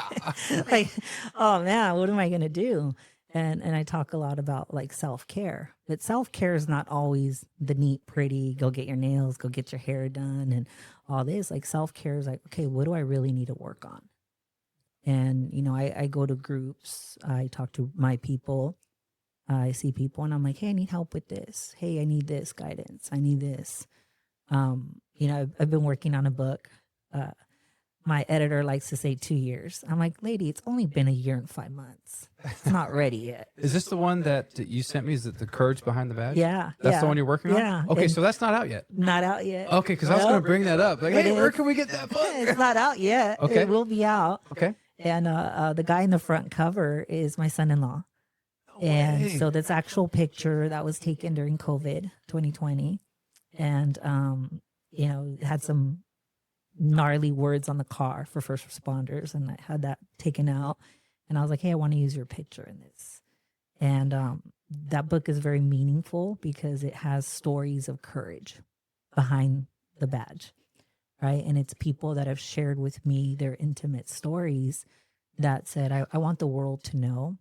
Like, oh man, what am I going to do? And I talk a lot about like self-care, but self-care is not always the neat, pretty, go get your nails, go get your hair done and all this. Like self-care is like, okay, what do I really need to work on? And, I go to groups, I talk to my people, I see people and I'm like, hey, I need help with this. Hey, I need this guidance. I need this. I've been working on a book. My editor likes to say 2 years. I'm like, lady, it's only been 1 year and 5 months. It's not ready yet. Is this the one that you sent me? Is it The Courage Behind the Badge? Yeah. That's the one you're working on? Yeah. Okay, so that's not out yet. Not out yet. Okay, because I was going to bring that up. Like, hey, where can we get that book? It's not out yet. Okay. It will be out. Okay. And the guy in the front cover is my son-in-law. And way. so this actual picture that was taken during COVID 2020. And, had some gnarly words on the car for first responders. And I had that taken out. And I was like, hey, I want to use your picture in this. And that book is very meaningful because it has stories of courage behind the badge, right? And it's people that have shared with me their intimate stories that said, I want the world to know.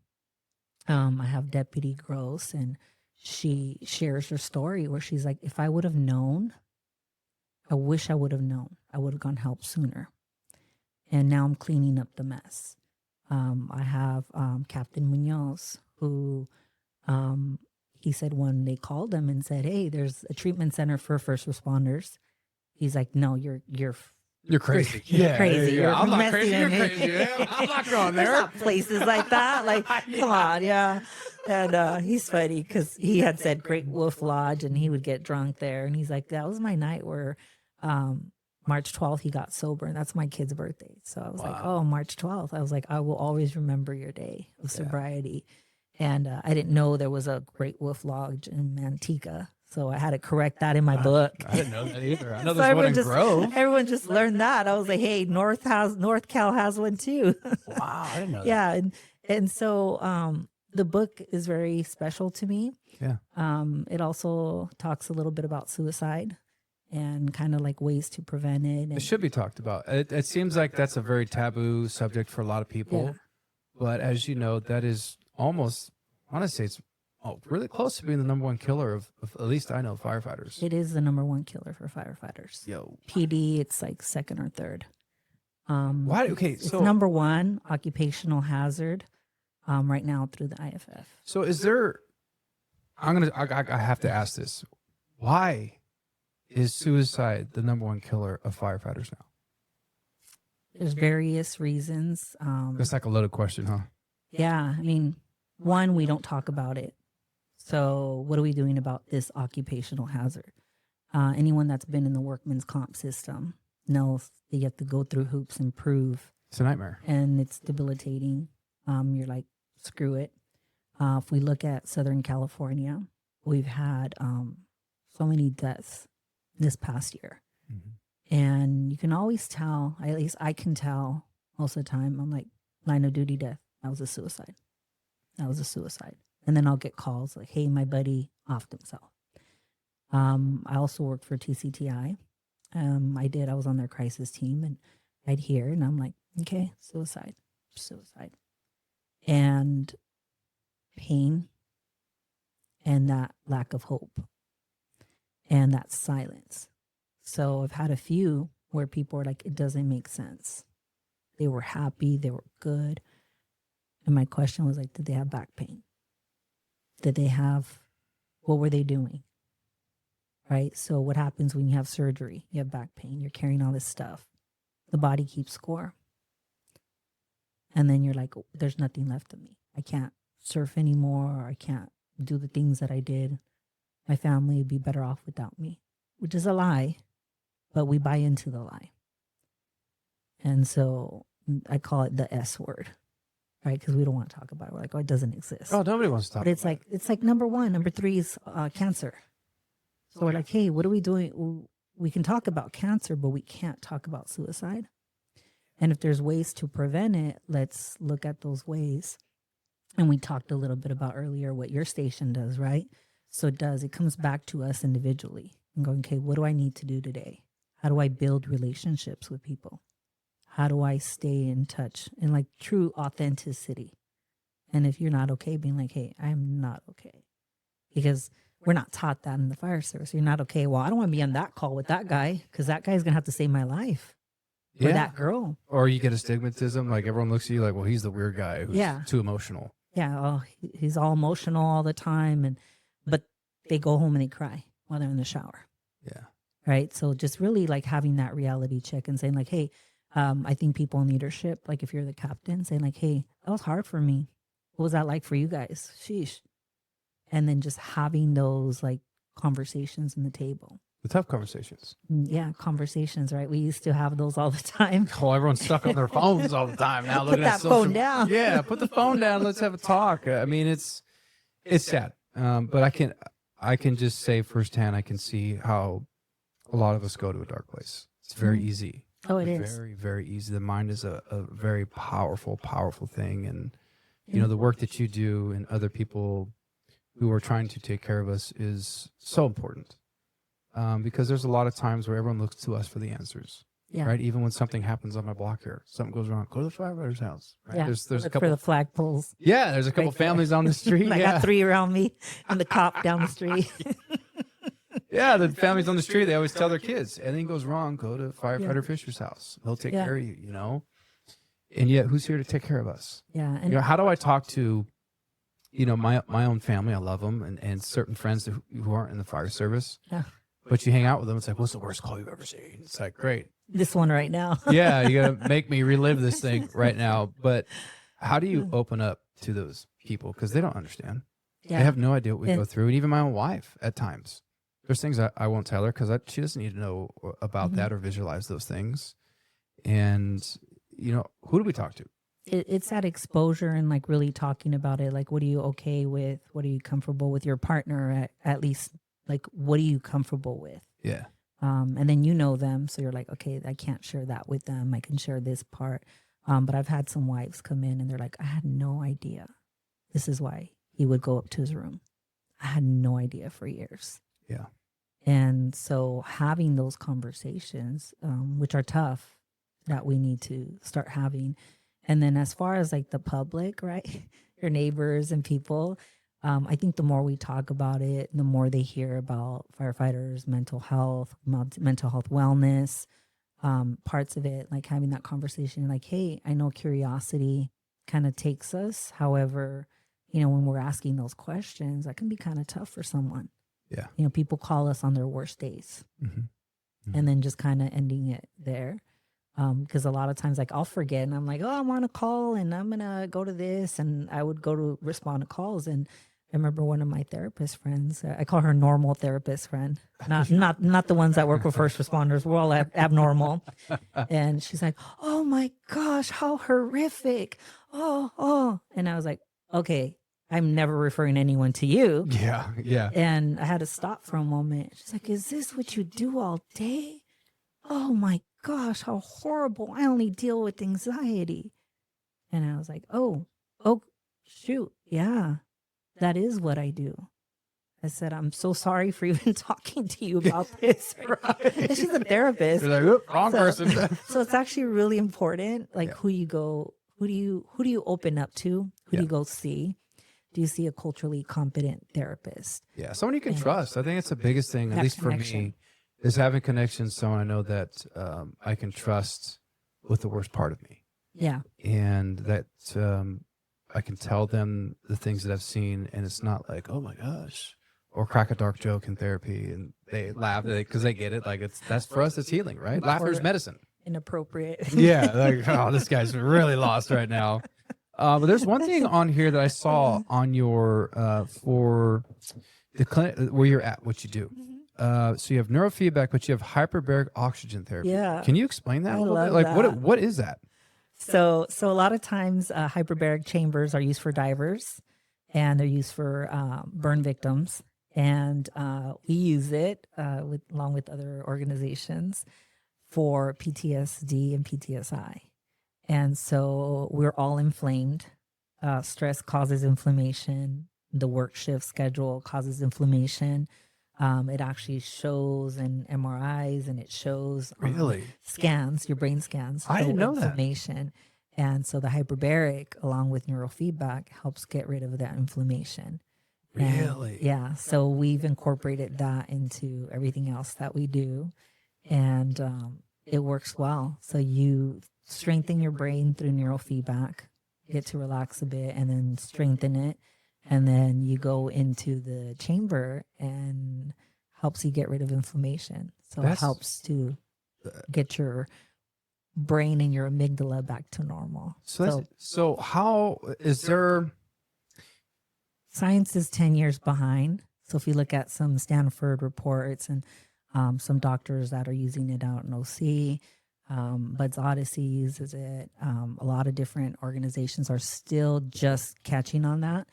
I have Deputy Gross, and she shares her story where she's like, if I would have known, I wish I would have known. I would have gone help sooner. And now I'm cleaning up the mess. I have Captain Munoz, who he said when they called him and said, hey, there's a treatment center for first responders. He's like, no, you're crazy. You're crazy. Yeah. You're I'm not crazy. messing You're with me. crazy. Yeah, I'm not going There's there. not places like that. Like, come on, yeah. And he's funny because he had said Great Wolf Lodge and he would get drunk there. And he's like, that was my night where March 12th, he got sober. And that's my kid's birthday. So I was like, oh, March 12th. I was like, I will always remember your day of sobriety. And I didn't know there was a Great Wolf Lodge in Manteca. So I had to correct that in my book. I didn't know that either. I know So there's one in just, Grove. everyone just learned that. I was like, hey, North Cal has one too. Wow, I didn't know that. Yeah. And so the book is very special to me. Yeah. It also talks a little bit about suicide and kind of like ways to prevent it. It should be talked about. It seems like that's a very taboo subject for a lot of people. Yeah. But as you know, that is almost, I want to say it's really close to being the number one killer of at least I know, firefighters. It is the number one killer for firefighters. Yo. PD, it's like second or third. Why? Okay, It's so number one occupational hazard right now through the IFF. So is there? I have to ask this. Why is suicide the number one killer of firefighters now? There's various reasons. That's like a loaded question, huh? Yeah, I mean, one, we don't talk about it. So what are we doing about this occupational hazard? Anyone that's been in the workman's comp system knows that you have to go through hoops and prove. It's a nightmare. And it's debilitating. You're like, screw it. If we look at Southern California, we've had so many deaths this past year. Mm-hmm. And you can always tell, at least I can tell most of the time, I'm like, line of duty death. That was a suicide. That was a suicide. And then I'll get calls like, hey, my buddy offed himself. I also worked for TCTI. I was on their crisis team, and I'd hear, and I'm like, okay, suicide. And pain and that lack of hope and that silence. So I've had a few where people are like, it doesn't make sense. They were happy. They were good. And my question was like, did they have back pain? What were they doing? Right? So what happens when you have surgery? You have back pain. You're carrying all this stuff. The body keeps score. And then you're like, there's nothing left of me. I can't surf anymore. Or I can't do the things that I did. My family would be better off without me, which is a lie, but we buy into the lie. And so I call it the S word, right? Because we don't want to talk about it. We're like, oh, it doesn't exist. Oh, nobody wants to talk But it's like number one. Number three is cancer. So we're like, hey, what are we doing? We can talk about cancer, but we can't talk about suicide. And if there's ways to prevent it, let's look at those ways. And we talked a little bit about earlier what your station does, right? So it comes back to us individually and going, okay, what do I need to do today? How do I build relationships with people? How do I stay in touch and like true authenticity? And if you're not okay, being like, hey, I'm not okay. Because we're not taught that in the fire service. You're not okay. Well, I don't want to be on that call with that guy because that guy's going to have to save my life. Or that girl. Or you get a stigmatism, like everyone looks at you like, well, he's the weird guy who's too emotional. Yeah, oh, he's all emotional all the time, but they go home and they cry while they're in the shower. Yeah. Right. So just really like having that reality check and saying like, hey, I think people in leadership, like if you're the captain, saying like, hey, that was hard for me. What was that like for you guys? Sheesh. And then just having those like conversations in the table. The tough conversations. Yeah, conversations, right? We used to have those all the time. Oh, everyone's stuck on their phones all the time now. Put that phone down. Yeah, put the phone down. Let's have a talk. I mean, it's sad, but I can just say firsthand, I can see how a lot of us go to a dark place. It's very easy. Oh, it is. Very, very easy. The mind is a very powerful, powerful thing. And, you know, the work that you do and other people who are trying to take care of us is so important. Because there's a lot of times where everyone looks to us for the answers, right? Even when something happens on my block here, something goes wrong, go to the firefighter's house. Right? Yeah, there's a couple for the flagpoles. Yeah, there's a couple families on the street. I got 3 around me, and the cop down the street. Yeah, the families on the street, they always tell their kids, anything goes wrong, go to firefighter Fisher's house. He'll take care of you, you know. And yet, who's here to take care of us? Yeah, and you know, how do I talk to, you know, my own family? I love them, and certain friends who aren't in the fire service. Yeah. But you hang out with them, it's like, what's the worst call you've ever seen? It's like, great. This one right now. Yeah, you got to make me relive this thing right now. But how do you open up to those people? Because they don't understand. Yeah. They have no idea what we go through. And even my own wife, at times, there's things I won't tell her because she doesn't need to know about that or visualize those things. And, you know, who do we talk to? It's that exposure and like really talking about it. Like, what are you okay with? What are you comfortable with your partner at least? Like, what are you comfortable with? Yeah. And then you know them. So you're like, okay, I can't share that with them. I can share this part. But I've had some wives come in and they're like, I had no idea. This is why he would go up to his room. I had no idea for years. Yeah. And so having those conversations, which are tough, that we need to start having. And then as far as like the public, right, your neighbors and people, I think the more we talk about it, the more they hear about firefighters, mental health wellness, parts of it, like having that conversation, like, hey, I know curiosity kind of takes us. However, you know, when we're asking those questions, that can be kind of tough for someone. Yeah. You know, people call us on their worst days and then just kind of ending it there. Because a lot of times, like, I'll forget and I'm like, oh, I'm on a call and I'm going to go to this. And I would go to respond to calls. And I remember one of my therapist friends, I call her normal therapist friend, not the ones that work with first responders. We're all abnormal. And she's like, oh my gosh, how horrific. Oh. And I was like, okay, I'm never referring anyone to you. Yeah. Yeah. And I had to stop for a moment. She's like, is this what you do all day? Oh my gosh, how horrible. I only deal with anxiety. And I was like, oh, shoot. Yeah, that is what I do. I said, I'm so sorry for even talking to you about this. And she's a therapist. You're like, oop, wrong person. So it's actually really important, like who you go, who do you open up to? Who do you go see? Do you see a culturally competent therapist? Yeah, someone you can trust. I think it's the biggest thing, at least for me, is having connections. Someone I know that I can trust with the worst part of me. Yeah. And that I can tell them the things that I've seen, and it's not like, oh my gosh, or crack a dark joke in therapy, and they laugh because they get it. Like that's for us, it's healing, right? Laughter is medicine. Inappropriate. Yeah, like, oh, this guy's really lost right now. But there's one thing on here that I saw on your for the clinic where you're at, what you do. So you have neurofeedback, but you have hyperbaric oxygen therapy. Yeah. Can you explain that a little bit? love Like that. what is that? So a lot of times hyperbaric chambers are used for divers and they're used for burn victims. And we use it along with other organizations for PTSD and PTSI. And so we're all inflamed. Stress causes inflammation. The work shift schedule causes inflammation. It actually shows in MRIs and it shows Really? scans, your brain scans. I didn't know that. Inflammation. And so the hyperbaric, along with neurofeedback, helps get rid of that inflammation. Really? Yeah. So we've incorporated that into everything else that we do. And it works well. So you strengthen your brain through neurofeedback, get to relax a bit, and then strengthen it. And then you go into the chamber and helps you get rid of inflammation. So it helps to get your brain and your amygdala back to normal. So how is there? Science is 10 years behind. So if you look at some Stanford reports and some doctors that are using it out in OC, Bud's Odyssey uses it. A lot of different organizations are still just catching on that.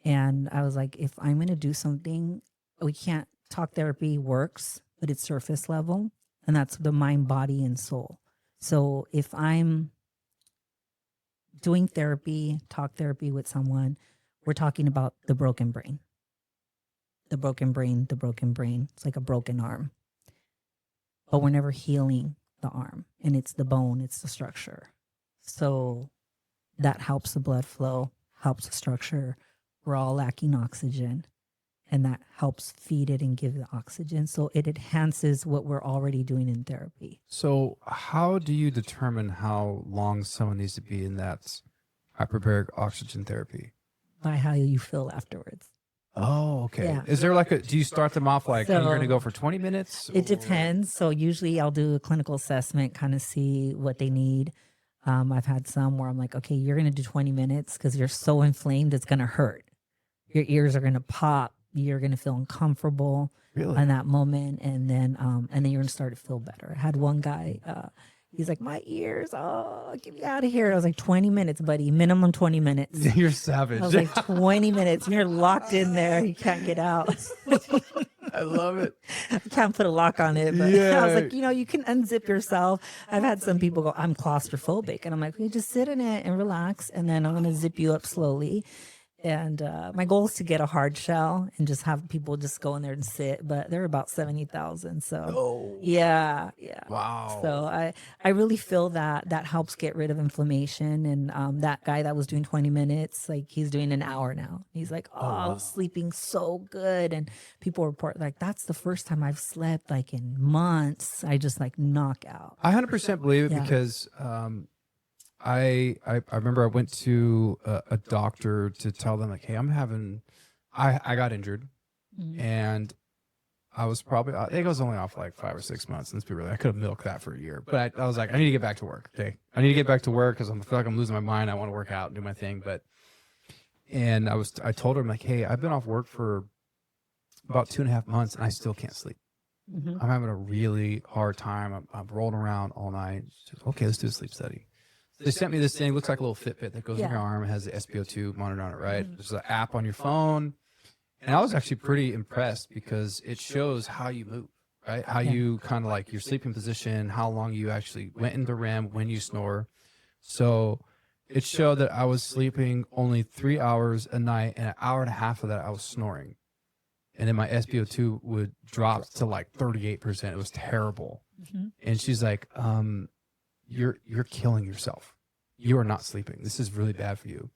And I was like, if I'm going to do something, we can't, talk therapy works, but it's surface level. And that's the mind, body, and soul. So if I'm doing therapy, talk therapy with someone, we're talking about the broken brain. The broken brain, the broken brain. It's like a broken arm. But we're never healing the arm. And it's the bone, it's the structure. So that helps the blood flow, helps the structure. We're all lacking oxygen. And that helps feed it and give the oxygen. So it enhances what we're already doing in therapy. So how do you determine how long someone needs to be in that hyperbaric oxygen therapy? By how you feel afterwards. Oh, okay. Yeah. Is there like do you start them off like, you're going to go for 20 minutes? It depends. So usually I'll do a clinical assessment, kind of see what they need. I've had some where I'm like, okay, you're going to do 20 minutes because you're so inflamed, it's going to hurt. Your ears are going to pop. You're going to feel uncomfortable in that moment. And then you're going to start to feel better. I had one guy, he's like, my ears, get me out of here. I was like, 20 minutes, buddy, minimum 20 minutes. You're savage. I was like, 20 minutes. You're locked in there. You can't get out. I love it. I can't put a lock on it. But I was like, you can unzip yourself. I've had some people go, I'm claustrophobic. And I'm like, you just sit in it and relax. And then I'm going to zip you up slowly. And my goal is to get a hard shell and just have people just go in there and sit. But they're about 70,000. So yeah. Wow. So I really feel that helps get rid of inflammation. And that guy that was doing 20 minutes, like he's doing an hour now. He's like, I was sleeping so good. And people report like, that's the first time I've slept like in months. I just like knock out. I 100% believe it because I remember I went to a doctor to tell them like, hey, I got injured and I was probably, I think I was only off like 5 or 6 months. Let's be real. I could have milked that for a year, but I was like, I need to get back to work. Okay. I need to get back to work because I feel like I'm losing my mind. I want to work out and do my thing. And I told her, I'm like, hey, I've been off work for about 2.5 months and I still can't sleep. I'm having a really hard time. I'm rolling around all night. Just, okay, let's do a sleep study. They sent me this thing, looks like a little Fitbit that goes in your arm. It has the SpO2 monitor on it, right? There's an app on your phone. And I was actually pretty impressed because it shows how you move, right? How you kind of like your sleeping position, how long you actually went into REM, when you snore. So it showed that I was sleeping only 3 hours a night, and an hour and a half of that I was snoring. And then my SpO2 would drop to like 38%. It was terrible. And she's like, you're killing yourself. You are not sleeping. This is really bad for you.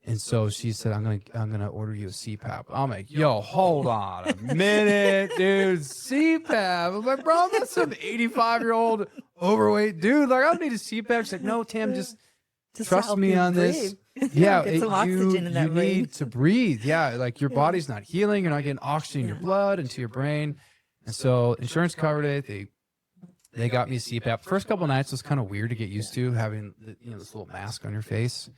And so she said, I'm gonna order you a CPAP. I'm like, yo, hold on a minute, dude. CPAP. I'm like, bro, I'm some 85-year-old overweight dude. Like, I don't need a CPAP. She's like, no, Tam, just trust me on this. Yeah, get some oxygen in that you brain. need to breathe. Yeah, like your body's not healing. You're not getting oxygen in your blood into your brain. And so insurance covered it. They got me a CPAP. First couple of nights was kind of weird to get used to, having this little mask on your face.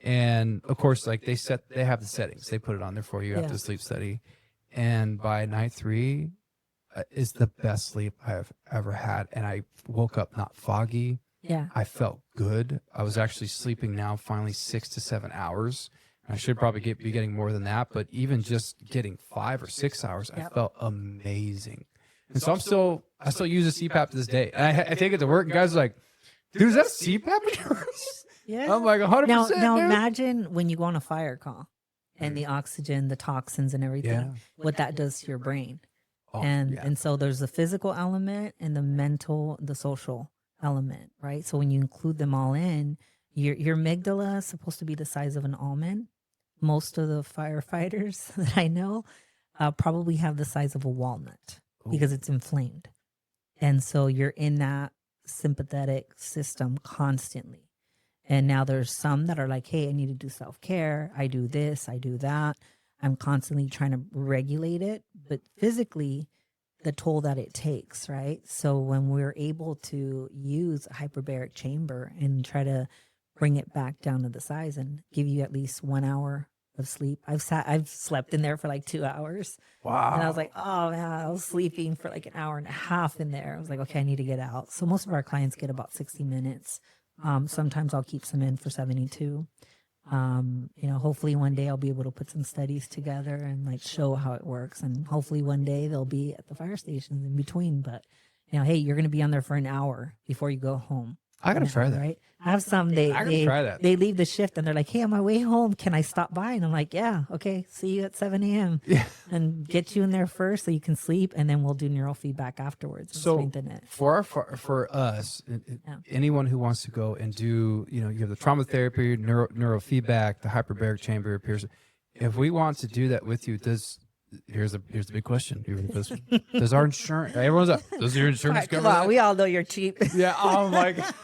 And of course, like they have the settings. They put it on there for you after the sleep study. And by night 3 is the best sleep I've ever had. And I woke up not foggy. Yeah. I felt good. I was actually sleeping now finally 6 to 7 hours. I should probably be getting more than that, but even just getting 5 or 6 hours, I felt amazing. And so I still use a CPAP to this day. And I take it to work, and guys are like, dude, is that a CPAP in yours? Yeah. I'm like, 100%. Now dude. imagine when you go on a fire call and the oxygen, the toxins and everything, what that does to your brain. And so there's the physical element and the mental, the social element, right? So when you include them all in, Your amygdala is supposed to be the size of an almond. Most of the firefighters that I know probably have the size of a walnut because it's inflamed. And so you're in that sympathetic system constantly. And now there's some that are like, hey, I need to do self-care. I do this, I do that. I'm constantly trying to regulate it, but physically, the toll that it takes, right? So when we're able to use a hyperbaric chamber and try to bring it back down to the size and give you at least 1 hour of sleep. I've slept in there for like 2 hours. Wow. And I was like, oh man, I was sleeping for like an hour and a half in there. I was like, okay, I need to get out. So most of our clients get about 60 minutes. Sometimes I'll keep some in for 72. Hopefully one day I'll be able to put some studies together and like show how it works. And hopefully one day they'll be at the fire stations in between. But, hey, you're going to be on there for an hour before you go home. I gotta try that. Right? I have some. I gotta try that. They leave the shift and they're like, "Hey, on my way home, can I stop by?" And I'm like, "Yeah, okay. See you at 7 a.m. Yeah. And get you in there first so you can sleep, and then we'll do neurofeedback afterwards. And So strengthen it. for us, anyone who wants to go and do, you have the trauma therapy, neurofeedback, the hyperbaric chamber, piercing. If we want to do that with you, here's the big question. Does our insurance? Everyone's up. Does your insurance Right, cover come on, that? we all know you're cheap. Yeah. Oh my God.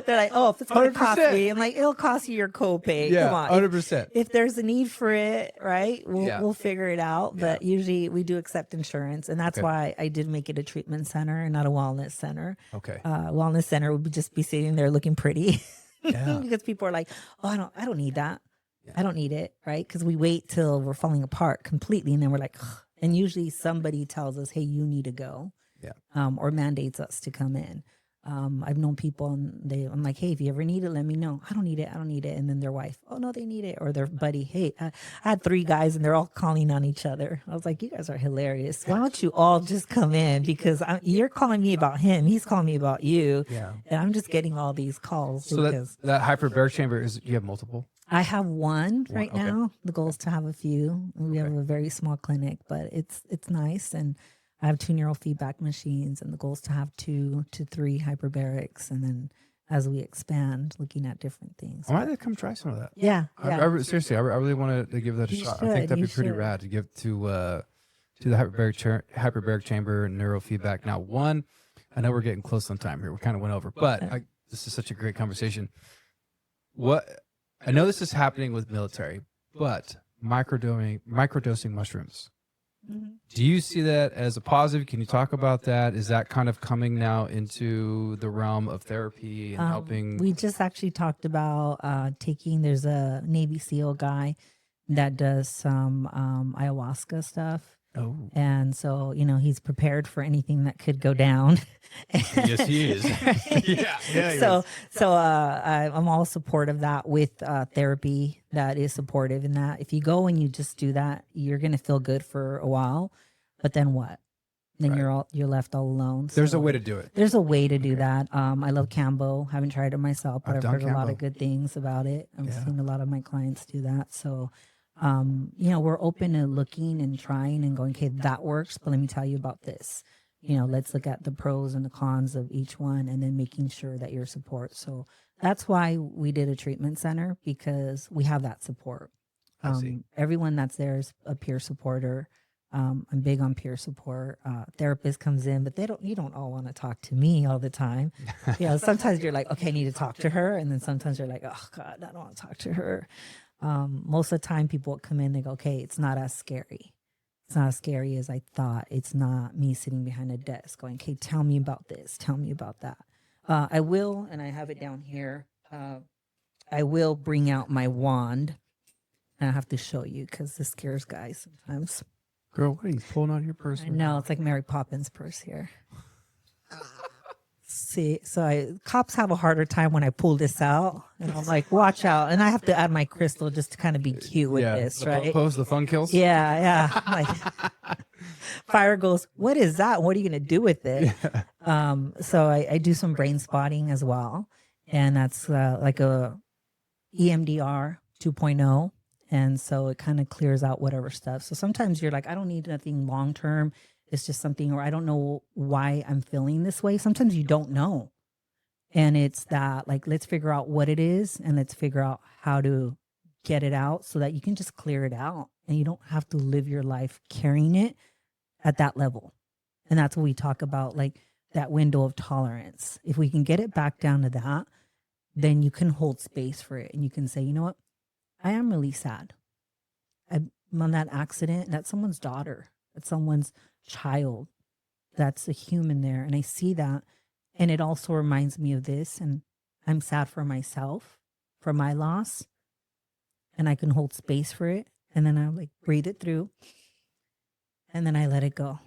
They're like, "Oh, if it's going to cost 100%. me," I'm like, "It'll cost you your copay." Yeah. Come on. 100%. If there's a need for it, right, we'll figure it out. But Yeah. usually we do accept insurance, and that's Okay. why I did make it a treatment center and not a wellness center. Okay. Wellness center would just be sitting there looking pretty, Yeah. because people are like, "Oh, I don't need that. I don't need it," right? Because we wait till we're falling apart completely, and then we're like, ugh. And usually somebody tells us, "Hey, you need to go," or mandates us to come in. I've known people and I'm like, "Hey, if you ever need it, let me know." "I don't need it. I don't need it." And then their wife, "Oh no, they need it." Or their buddy, "Hey, I had 3 guys and they're all calling on each other." I was like, "You guys are hilarious. Why don't you all just come in? Because you're calling me about him. He's calling me about you. Yeah. And I'm just getting all these calls." So because that hyperbaric chamber you have multiple? I have one right okay. now. The goal is to have a few. We have a very small clinic, but it's nice. And I have 2 neurofeedback machines, and the goal is to have 2 to 3 hyperbarics. And then as we expand, looking at different things. I might have to come try some of that. Yeah. Seriously, I really wanted to give that a You shot. I think should, that'd you be pretty should. rad to give to the hyperbaric chamber and neurofeedback. Now, I know we're getting close on time here. We kind of went over, but this is such a great conversation. I know this is happening with military, but microdosing mushrooms. Mhm. Do you see that as a positive? Can you talk about that? Is that kind of coming now into the realm of therapy and helping? We just actually talked about there's a Navy SEAL guy that does some ayahuasca stuff. Oh, And so, he's prepared for anything that could go down. yes, he is. yeah. He is. I'm all supportive of that with therapy that is supportive in that. If you go and you just do that, you're going to feel good for a while, but then what? Then Right. you're left all alone. There's So a way to do it. there's a way to do that. I love Cambo. Haven't tried it myself, but I've I've done heard a lot Cambo. of good things about it. I've Yeah. seen a lot of my clients do that. So, we're open to looking and trying and going, okay, that works, but let me tell you about this. Let's look at the pros and the cons of each one, and then making sure that your support. So that's why we did a treatment center, because we have that support. I see. Everyone that's there is a peer supporter. I'm big on peer support. Therapist comes in, but you don't all want to talk to me all the time. Sometimes you're like, okay, I need to talk to her. And then sometimes you're like, oh God, I don't want to talk to her. Most of the time people come in, they go, okay, it's not as scary. It's not as scary as I thought. It's not me sitting behind a desk going, okay, tell me about this. Tell me about that. I will, and I have it down here. I will bring out my wand, and I have to show you because this scares guys sometimes. Girl, what are you pulling out of your purse? I know, it's like Mary Poppins' purse here. See, cops have a harder time when I pull this out, and I'm like, watch out. And I have to add my crystal just to kind of be cute with this, right? Pose the fun kills. Yeah. Like, fire goes, what is that? What are you going to do with it? So I do some brain spotting as well. And that's like a EMDR 2.0. And so it kind of clears out whatever stuff. So sometimes you're like, I don't need nothing long term. It's just something, or I don't know why I'm feeling this way. Sometimes you don't know. And it's that, like, let's figure out what it is and let's figure out how to get it out so that you can just clear it out and you don't have to live your life carrying it at that level. And that's what we talk about, like that window of tolerance. If we can get it back down to that, then you can hold space for it and you can say, you know what? I am really sad. I'm on that accident. That's someone's daughter. That's someone's child. That's a human there. And I see that. And it also reminds me of this. And I'm sad for myself, for my loss. And I can hold space for it. And then I like breathe it through. And then I let it go.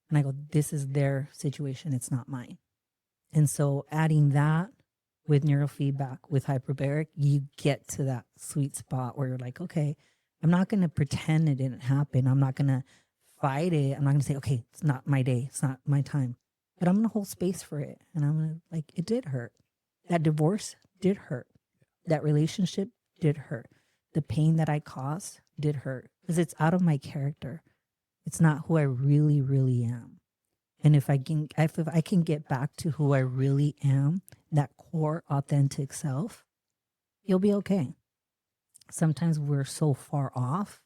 And I go, this is their situation. It's not mine. And so adding that with neurofeedback, with hyperbaric, you get to that sweet spot where you're like, okay, I'm not going to pretend it didn't happen. I'm not going to fight it. I'm not going to say, okay, it's not my day. It's not my time. But I'm going to hold space for it. And I'm going to, like, it did hurt. That divorce did hurt. That relationship did hurt. The pain that I caused did hurt because it's out of my character. It's not who I really, really am. And if I can get back to who I really am, that core authentic self, you'll be okay. Sometimes we're so far off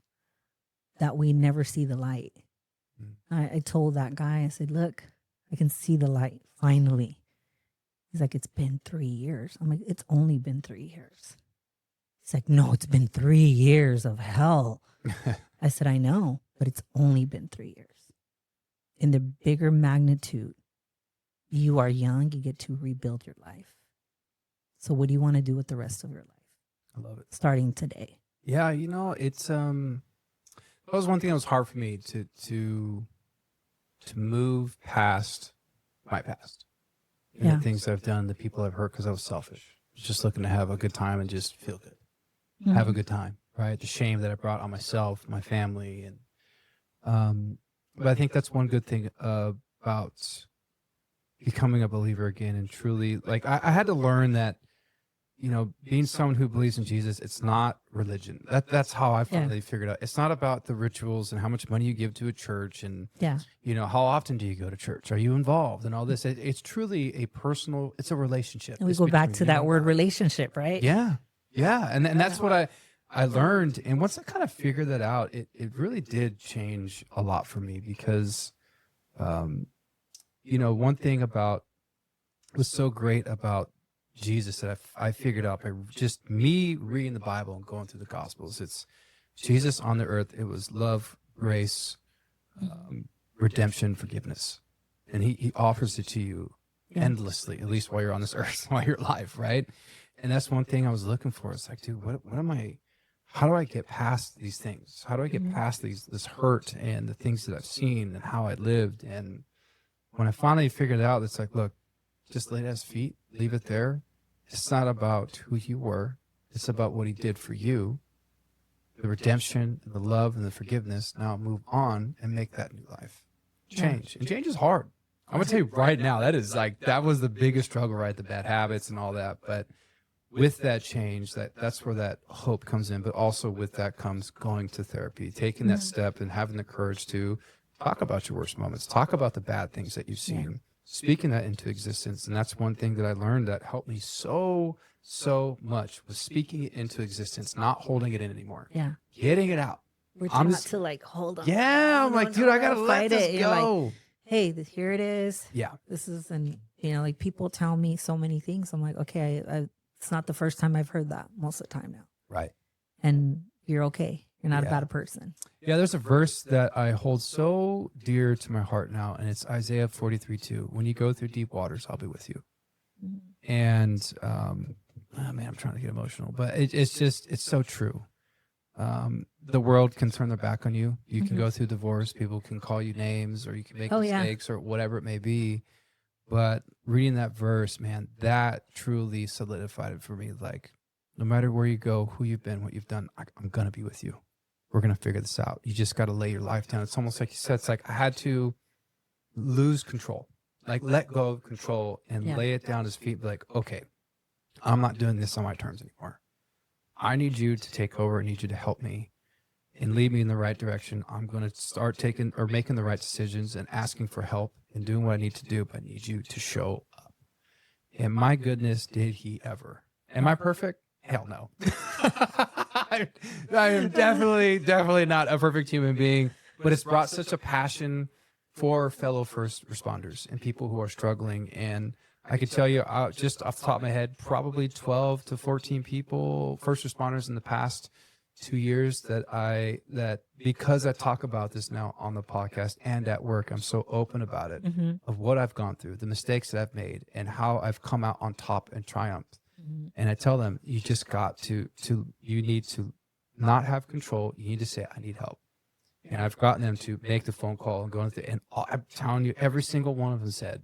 that we never see the light. I told that guy, I said, look, I can see the light finally. He's like, it's been 3 years. I'm like, it's only been 3 years. He's like, no, it's been 3 years of hell. I said, I know, but it's only been 3 years. In the bigger magnitude, you are young, you get to rebuild your life. So what do you want to do with the rest of your life? I love it. Starting today. Yeah, it's that was one thing that was hard for me to move past my past. And the things that I've done, the people I've hurt because I was selfish. I was just looking to have a good time and just feel good. Mm-hmm. Have a good time, right? The shame that I brought on myself, my family, and but I think that's one good thing about becoming a believer again and truly, like, I had to learn that, being someone who believes in Jesus, it's not religion. That's how I finally figured out. It's not about the rituals and how much money you give to a church and, how often do you go to church? Are you involved and all this? It's truly it's a relationship. And we go back to that word relationship, right? Yeah. Yeah. And that's what I learned. And once I kind of figured that out, it really did change a lot for me because, one thing was so great about Jesus that I figured out by just me reading the Bible and going through the Gospels. It's Jesus on the earth. It was love, grace, redemption, forgiveness. And he offers it to you endlessly, at least while you're on this earth, while you're alive, right? And that's one thing I was looking for. It's like, dude, how do I get past these things? How do I get past this hurt and the things that I've seen and how I lived? And when I finally figured it out, it's like, look, just lay it at his feet, leave it there. It's not about who you were. It's about what he did for you, the redemption and the love and the forgiveness. Now move on and make that new life. Change. And change is hard. I'm going to tell you right now, that was the biggest struggle, right? The bad habits and all that. But with that change, that's where that hope comes in. But also with that comes going to therapy, taking that step and having the courage to talk about your worst moments, talk about the bad things that you've seen, speaking that into existence. And that's one thing that I learned that helped me so much was speaking it into existence, not holding it in anymore. Yeah. Getting it out. We're taught not to like hold on. Yeah. I'm like, dude, I got to let this go. Like, hey, here it is. Yeah. This is, and like people tell me so many things. I'm like, okay, it's not the first time I've heard that most of the time now. Right. And you're okay. You're not a bad person. Yeah, there's a verse that I hold so dear to my heart now, and it's Isaiah 43:2. When you go through deep waters, I'll be with you. Mm-hmm. And, I'm trying to get emotional, but it's so true. The world can turn their back on you. You can go through divorce. People can call you names, or you can make mistakes or whatever it may be. But reading that verse, man, that truly solidified it for me. Like, no matter where you go, who you've been, what you've done, I'm going to be with you. We're going to figure this out. You just got to lay your life down. It's almost like you said, it's like I had to lose control, like let go of control and lay it down at his feet. Be like, okay, I'm not doing this on my terms anymore. I need you to take over. I need you to help me and lead me in the right direction. I'm going to start making the right decisions and asking for help and doing what I need to do. But I need you to show up. And my goodness, did he ever. Am I perfect? Hell no. I am definitely not a perfect human being, but it's brought such a passion for fellow first responders and people who are struggling. And I could tell you, just off the top of my head, probably 12 to 14 people, first responders in the past 2 years that because I talk about this now on the podcast and at work, I'm so open about it, of what I've gone through, the mistakes that I've made, and how I've come out on top and triumphed. And I tell them, you just got to you need to not have control. You need to say, I need help. And I've gotten them to make the phone call and go into and I'm telling you, every single one of them said,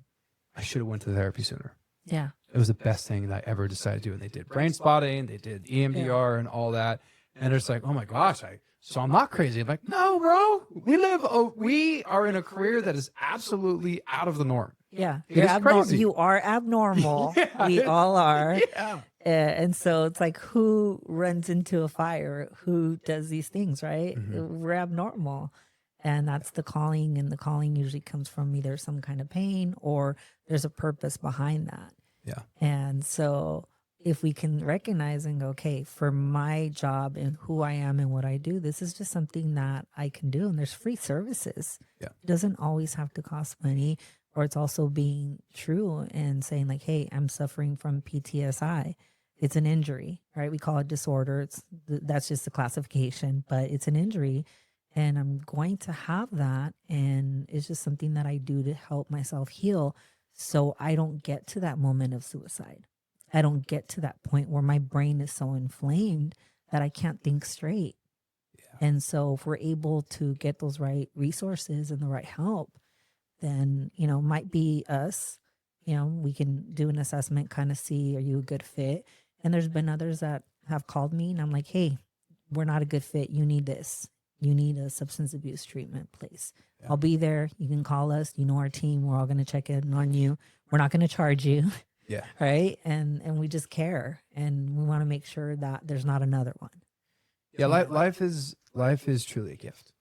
I should have went to therapy sooner. Yeah. It was the best thing that I ever decided to do. And they did brain spotting, they did EMDR and all that. And it's like, oh my gosh, so I'm not crazy. I'm like, no, bro, we are in a career that is absolutely out of the norm. Yeah. It is crazy. You are abnormal. Yeah. We all are. Yeah. And so it's like, who runs into a fire? Who does these things, right? We're abnormal. And that's the calling. And the calling usually comes from either some kind of pain or there's a purpose behind that. Yeah. And so if we can recognize and go, okay, for my job and who I am and what I do, this is just something that I can do. And there's free services. Yeah. It doesn't always have to cost money. Or it's also being true and saying like, hey, I'm suffering from PTSI. It's an injury, right? We call it disorder. That's just a classification, but it's an injury. And I'm going to have that. And it's just something that I do to help myself heal so I don't get to that moment of suicide. I don't get to that point where my brain is so inflamed that I can't think straight. Yeah. And so if we're able to get those right resources and the right help, then, might be us, we can do an assessment, kind of see, are you a good fit? And there's been others that have called me and I'm like, hey, we're not a good fit. You need this. You need a substance abuse treatment place. Yeah. I'll be there. You can call us. Our team. We're all going to check in on you. We're not going to charge you. Yeah. Right. And we just care. And we want to make sure that there's not another one. Yeah. Life is truly a gift.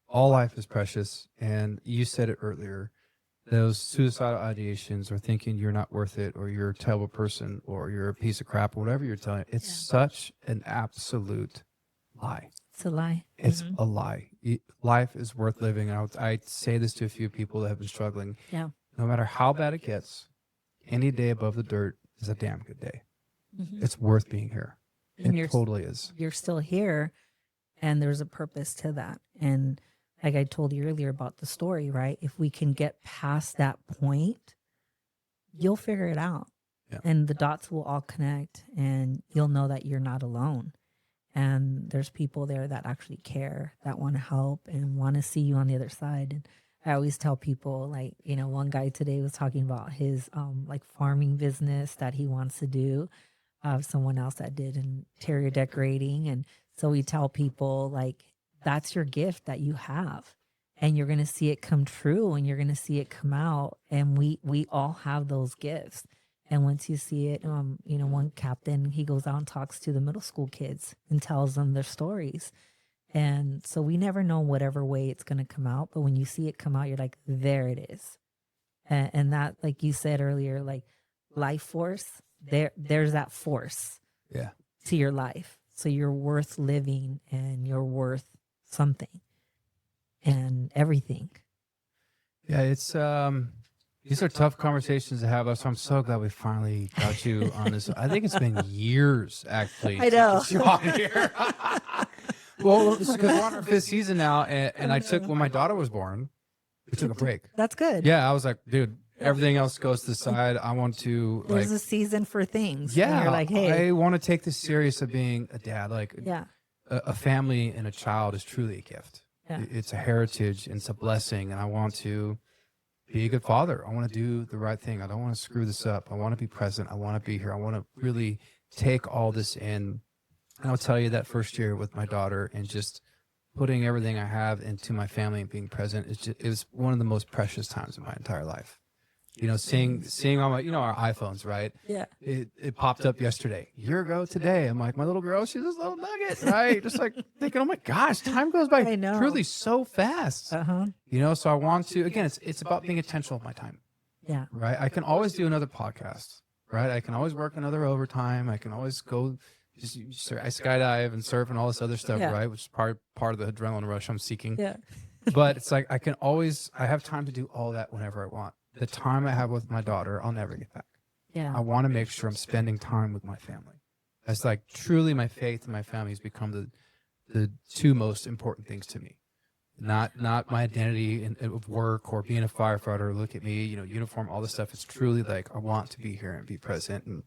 All life is precious. And you said it earlier, those suicidal ideations or thinking you're not worth it or you're a terrible person or you're a piece of crap or whatever you're telling, it's such an absolute lie. It's a lie. It's a lie. Life is worth living. I say this to a few people that have been struggling. Yeah. No matter how bad it gets, any day above the dirt is a damn good day. It's worth being here. It totally is. You're still here and there's a purpose to that. And like I told you earlier about the story, right? If we can get past that point, you'll figure it out. Yeah. And the dots will all connect and you'll know that you're not alone. And there's people there that actually care, that want to help and want to see you on the other side. And I always tell people, like, one guy today was talking about his farming business that he wants to do. Someone else that did interior decorating. And so we tell people, like, that's your gift that you have. And you're going to see it come true and you're going to see it come out. And we all have those gifts. And once you see it, one captain, he goes out and talks to the middle school kids and tells them their stories. And so we never know whatever way it's going to come out. But when you see it come out, you're like, there it is. And that, like you said earlier, like life force, there's that force to your life. So you're worth living and you're worth something and everything. Yeah, it's these are tough conversations to have. So I'm so glad we finally got you on this. I think it's been years, actually. I know. To get you on here. Well, because we're on our 5th season now, and I took, when my daughter was born, we took a break. That's good. Yeah, I was like, dude, everything else goes to the side. I want to, there's a season for things. Yeah, and you're like, hey, I want to take this serious of being a dad. Like, a family and a child is truly a gift. Yeah. It's a heritage and it's a blessing, and I want to be a good father. I want to do the right thing. I don't want to screw this up. I want to be present. I want to be here. I want to really take all this in. And I'll tell you that first year with my daughter and just putting everything I have into my family and being present, it was one of the most precious times of my entire life. Seeing all my, our iPhones, right? Yeah. It popped up yesterday. A year ago today. I'm like, my little girl, she's this little nugget, right? Just like thinking, oh my gosh, time goes by truly so fast. So I want to, again, it's about being intentional with my time. Yeah. right? I can always do another podcast, right? I can always work another overtime. I can always go I skydive and surf and all this other stuff, Yeah. right? Which is part of the adrenaline rush I'm seeking. Yeah. But it's like I have time to do all that whenever I want. The time I have with my daughter, I'll never get back. Yeah. I want to make sure I'm spending time with my family. That's like truly my faith and my family has become the two most important things to me. Not my identity of work or being a firefighter. Look at me, uniform, all this stuff. It's truly like I want to be here and be present. And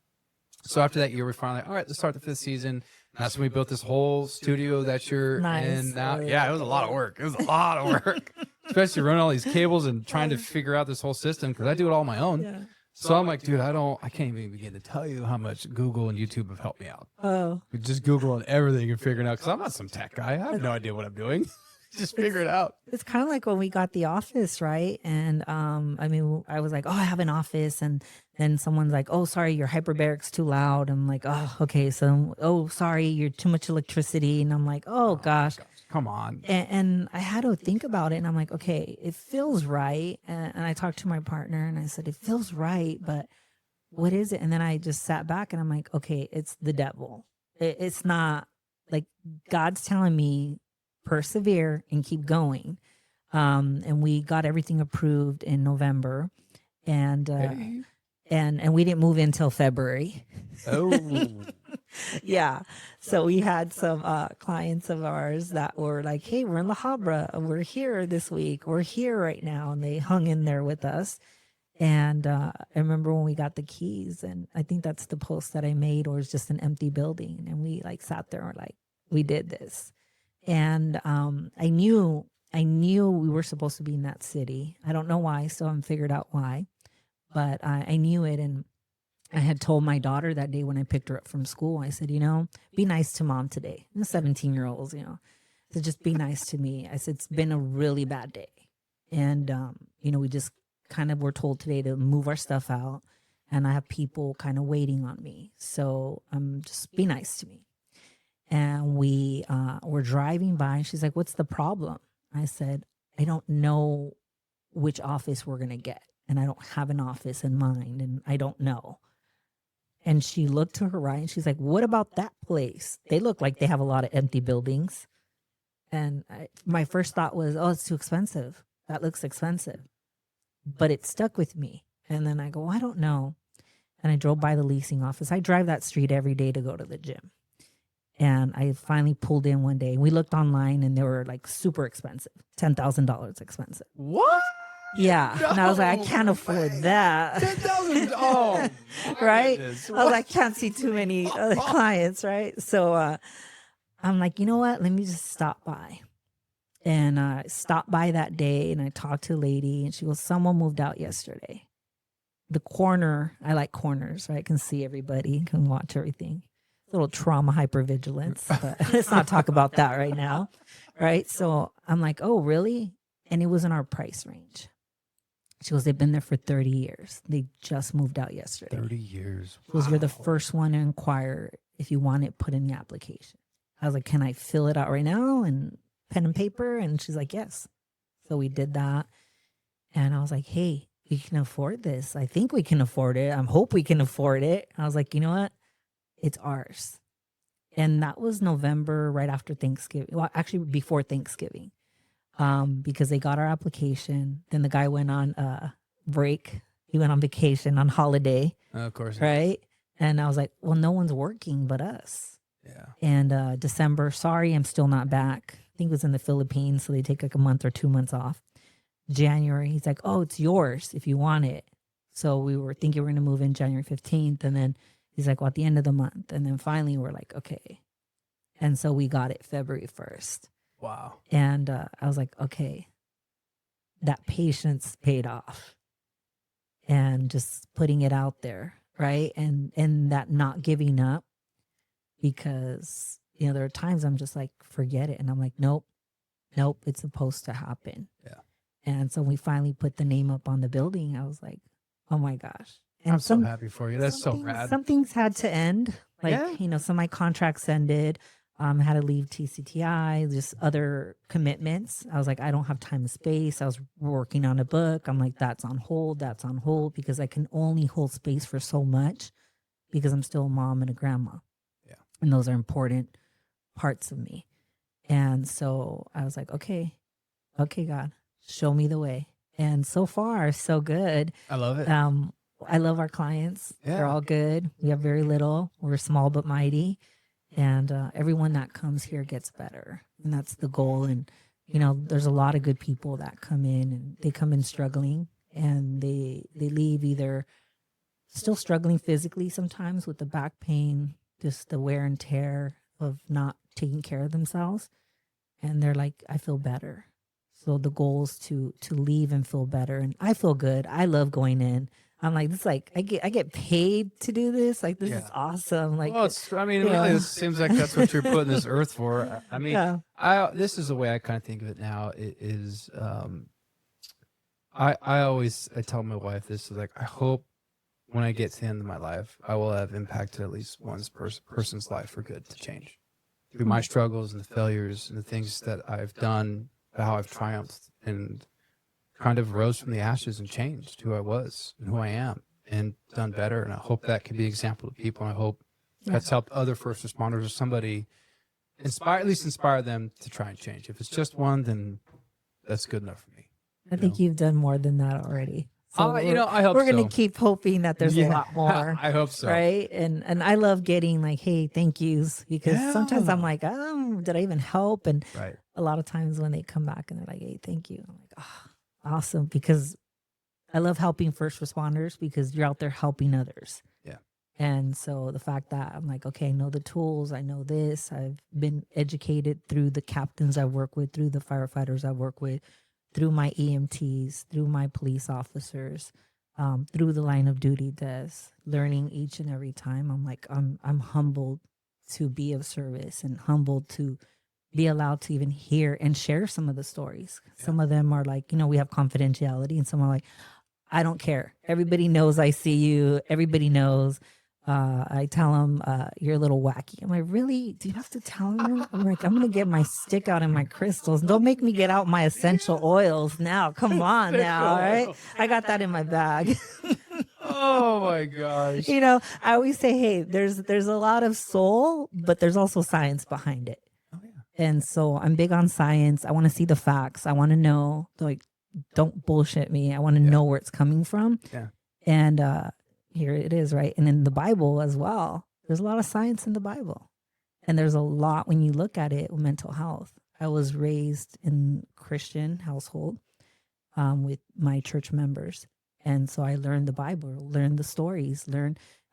so after that year, we're finally all right. Let's start the 5th season. And that's when we built this whole studio that you're in now. Yeah, it was a lot of work. It was a lot of work, especially running all these cables and trying to figure out this whole system because I do it all on my own. Yeah. So I'm like, dude, I can't even begin to tell you how much Google and YouTube have helped me out. Oh. Just Googling everything and figuring out because I'm not some tech guy. I have no idea what I'm doing. Just figure it out. It's kind of like when we got the office, right? And I mean, I was like, oh, I have an office, and then someone's like, oh, sorry, your hyperbaric's too loud. I'm like, oh, okay. So, oh, sorry, you're too much electricity, and I'm like, oh gosh, come on. And I had to think about it, and I'm like, okay, it feels right. And I talked to my partner, and I said, it feels right, but what is it? And then I just sat back, and I'm like, okay, it's the devil. It's not like God's telling me persevere and keep going. And we got everything approved in November, and we didn't move in until February. Oh. Yeah. So we had some clients of ours that were like, hey, we're in La Habra. We're here this week. We're here right now. And they hung in there with us. And I remember when we got the keys, and I think that's the post that I made, or it's just an empty building. And we like sat there and were like, we did this. And I knew we were supposed to be in that city. I don't know why, still haven't figured out why, but I knew it. And I had told my daughter that day when I picked her up from school, I said, be nice to mom today. And the 17-year-olds, so just be nice to me. I said, it's been a really bad day. And, we just kind of were told today to move our stuff out, and I have people kind of waiting on me. So just be nice to me. And we were driving by, and she's like, what's the problem? I said, I don't know which office we're going to get. And I don't have an office in mind, and I don't know. And she looked to her right, and she's like, what about that place? They look like they have a lot of empty buildings. And my first thought was, oh, it's too expensive. That looks expensive. But it stuck with me. And then I go, I don't know. And I drove by the leasing office. I drive that street every day to go to the gym. And I finally pulled in one day. We looked online, and they were like super expensive, $10,000 expensive. What? Yeah. No, and I was like, I can't afford that. $10,000. Oh, right? goodness. I was like, can't see too many other clients, right? So I'm like, you know what? Let me just stop by. And I stopped by that day, and I talked to a lady, and she goes, someone moved out yesterday. The corner, I like corners, right? I can see everybody, can watch everything. Little trauma hypervigilance, but let's not talk about that right now, right? So I'm like, oh, really? And it was in our price range. She goes, they've been there for 30 years. They just moved out yesterday. 30 years. She goes, you're the first one to inquire if you want it put in the application. I was like, can I fill it out right now and pen and paper? And she's like, yes. So we did that. And I was like, hey, we can afford this. I think we can afford it. I hope we can afford it. I was like, you know what? It's ours. And that was November, right after Thanksgiving. Well, actually before Thanksgiving, because they got our application. Then the guy went on break. He went on vacation, on holiday. Of course. Right. And I was like, well, no one's working but us. Yeah. And December, sorry, I'm still not back. I think it was in the Philippines. So they take like a month or 2 months off. January, he's like, oh, it's yours if you want it. So we were thinking we're going to move in January 15th. And then he's like, well, at the end of the month. And then finally we're like, okay. And so we got it February 1st. Wow. And I was like, okay, that patience paid off. And just putting it out there, right? And that not giving up, because, there are times I'm just like, forget it. And I'm like, nope, it's supposed to happen. Yeah. And so we finally put the name up on the building. I was like, oh my gosh. And I'm so happy for you. That's so rad. Some things had to end. Like, some of my contracts ended. Had to leave TCTI, just other commitments. I was like, I don't have time and space. I was working on a book. I'm like, that's on hold, because I can only hold space for so much because I'm still a mom and a grandma. Yeah. And those are important parts of me. And so I was like, okay, God, show me the way. And so far, so good. I love it. I love our clients. Yeah. They're all good. We have very little. We're small but mighty. And everyone that comes here gets better. And that's the goal. And, you know, there's a lot of good people that come in, and they come in struggling, and they leave either still struggling physically sometimes with the back pain, just the wear and tear of not taking care of themselves. And they're like, I feel better. So the goal is to leave and feel better. And I feel good. I love going in. I'm like, this, like, I get paid to do this. Like, this is awesome. Like, well, really, it seems like that's what you're putting this earth for. I mean, this is the way I kind of think of it now. It is, I tell my wife this is like, I hope when I get to the end of my life, I will have impacted at least one person's life for good, to change through my struggles and the failures and the things that I've done, how I've triumphed and kind of rose from the ashes and changed who I was and who I am and done better. And I hope that can be an example to people. And I hope that's helped other first responders or somebody inspire them to try and change. If it's just one, then that's good enough for me. I think you've done more than that already. So I hope we're going to keep hoping that there's a lot more. I hope so. Right. And I love getting like, hey, thank yous, because sometimes I'm like, did I even help? And a lot of times when they come back and they're like, hey, thank you, I'm like, oh, awesome. Because I love helping first responders, because you're out there helping others. Yeah. And so the fact that I'm like, okay, I know the tools, I know this, I've been educated through the captains I work with, through the firefighters I work with, through my EMTs, through my police officers, through the line of duty desk, learning each and every time. I'm like, I'm humbled to be of service, and humbled to be allowed to even hear and share some of the stories. Yeah. Some of them are like, we have confidentiality, and some are like, I don't care. Everybody knows I see you. Everybody knows. I tell them, you're a little wacky. I'm like, really? Do you have to tell them? I'm like, I'm going to get my stick out and my crystals. Don't make me get out my essential oils now. Come on now, all right? I got that in my bag. Oh, my gosh. I always say, hey, there's a lot of soul, but there's also science behind it. Oh, yeah. And so I'm big on science. I want to see the facts. I want to know, like, don't bullshit me. I want to know where it's coming from. Yeah. And, here it is, right? And in the Bible as well, there's a lot of science in the Bible. And there's a lot when you look at it with mental health. I was raised in Christian household with my church members. And so I learned the Bible, learned the stories,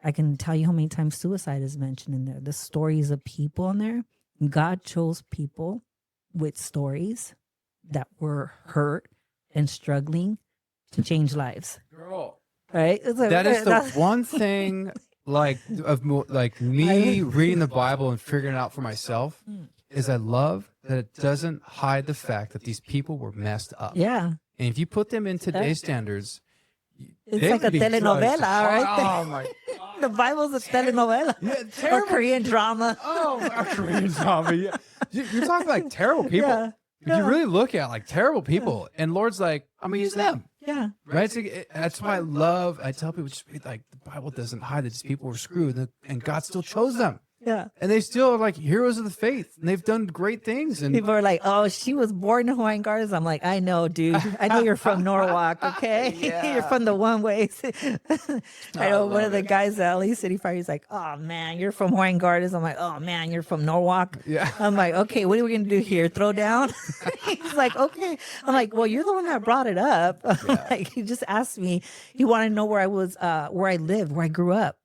I can tell you how many times suicide is mentioned in there. The stories of people in there. God chose people with stories that were hurt and struggling to change lives. Girl. Right? Like, that is the one thing, like me reading the Bible and figuring it out for myself, is I love that it doesn't hide the fact that these people were messed up. Yeah. And if you put them in today's standards, it's like a telenovela, right? Oh my God. The Bible's a telenovela. Yeah, or Korean drama. Oh, Korean drama. Yeah. You're talking like terrible people. Yeah. You really look at like terrible people, and Lord's like, I'm gonna use them. Yeah. Right. That's why I tell people, just read, like, the Bible doesn't hide that these people were screwed, and God still chose them. Yeah. And they still are like heroes of the faith, and they've done great things. And people are like, oh, she was born in Hawaiian Gardens. I'm like, I know, dude. I know you're from Norwalk, okay? You're from the one ways. I know one of the guys at LA City Fire, he's like, oh, man, you're from Hawaiian Gardens. I'm like, oh, man, you're from Norwalk. Yeah. I'm like, okay, what are we going to do here? Throw down? He's like, okay. I'm like, well, you're the one that brought it up. Yeah. Like, he just asked me. He wanted to know where I was, where I lived, where I grew up.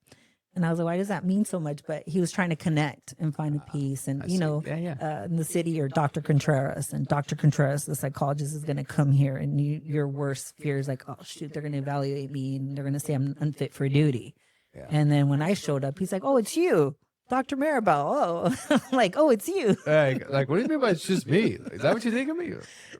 And I was like, why does that mean so much? But he was trying to connect and find a peace. And, in the city, or Dr. Contreras. And Dr. Contreras, the psychologist, is going to come here. And your worst fear is like, oh, shoot, they're going to evaluate me. And they're going to say I'm unfit for duty. Yeah. And then when I showed up, he's like, oh, it's you, Dr. Maribel. Oh, I'm like, oh, it's you. Like, what do you mean by it's just me? Is that what you think of me?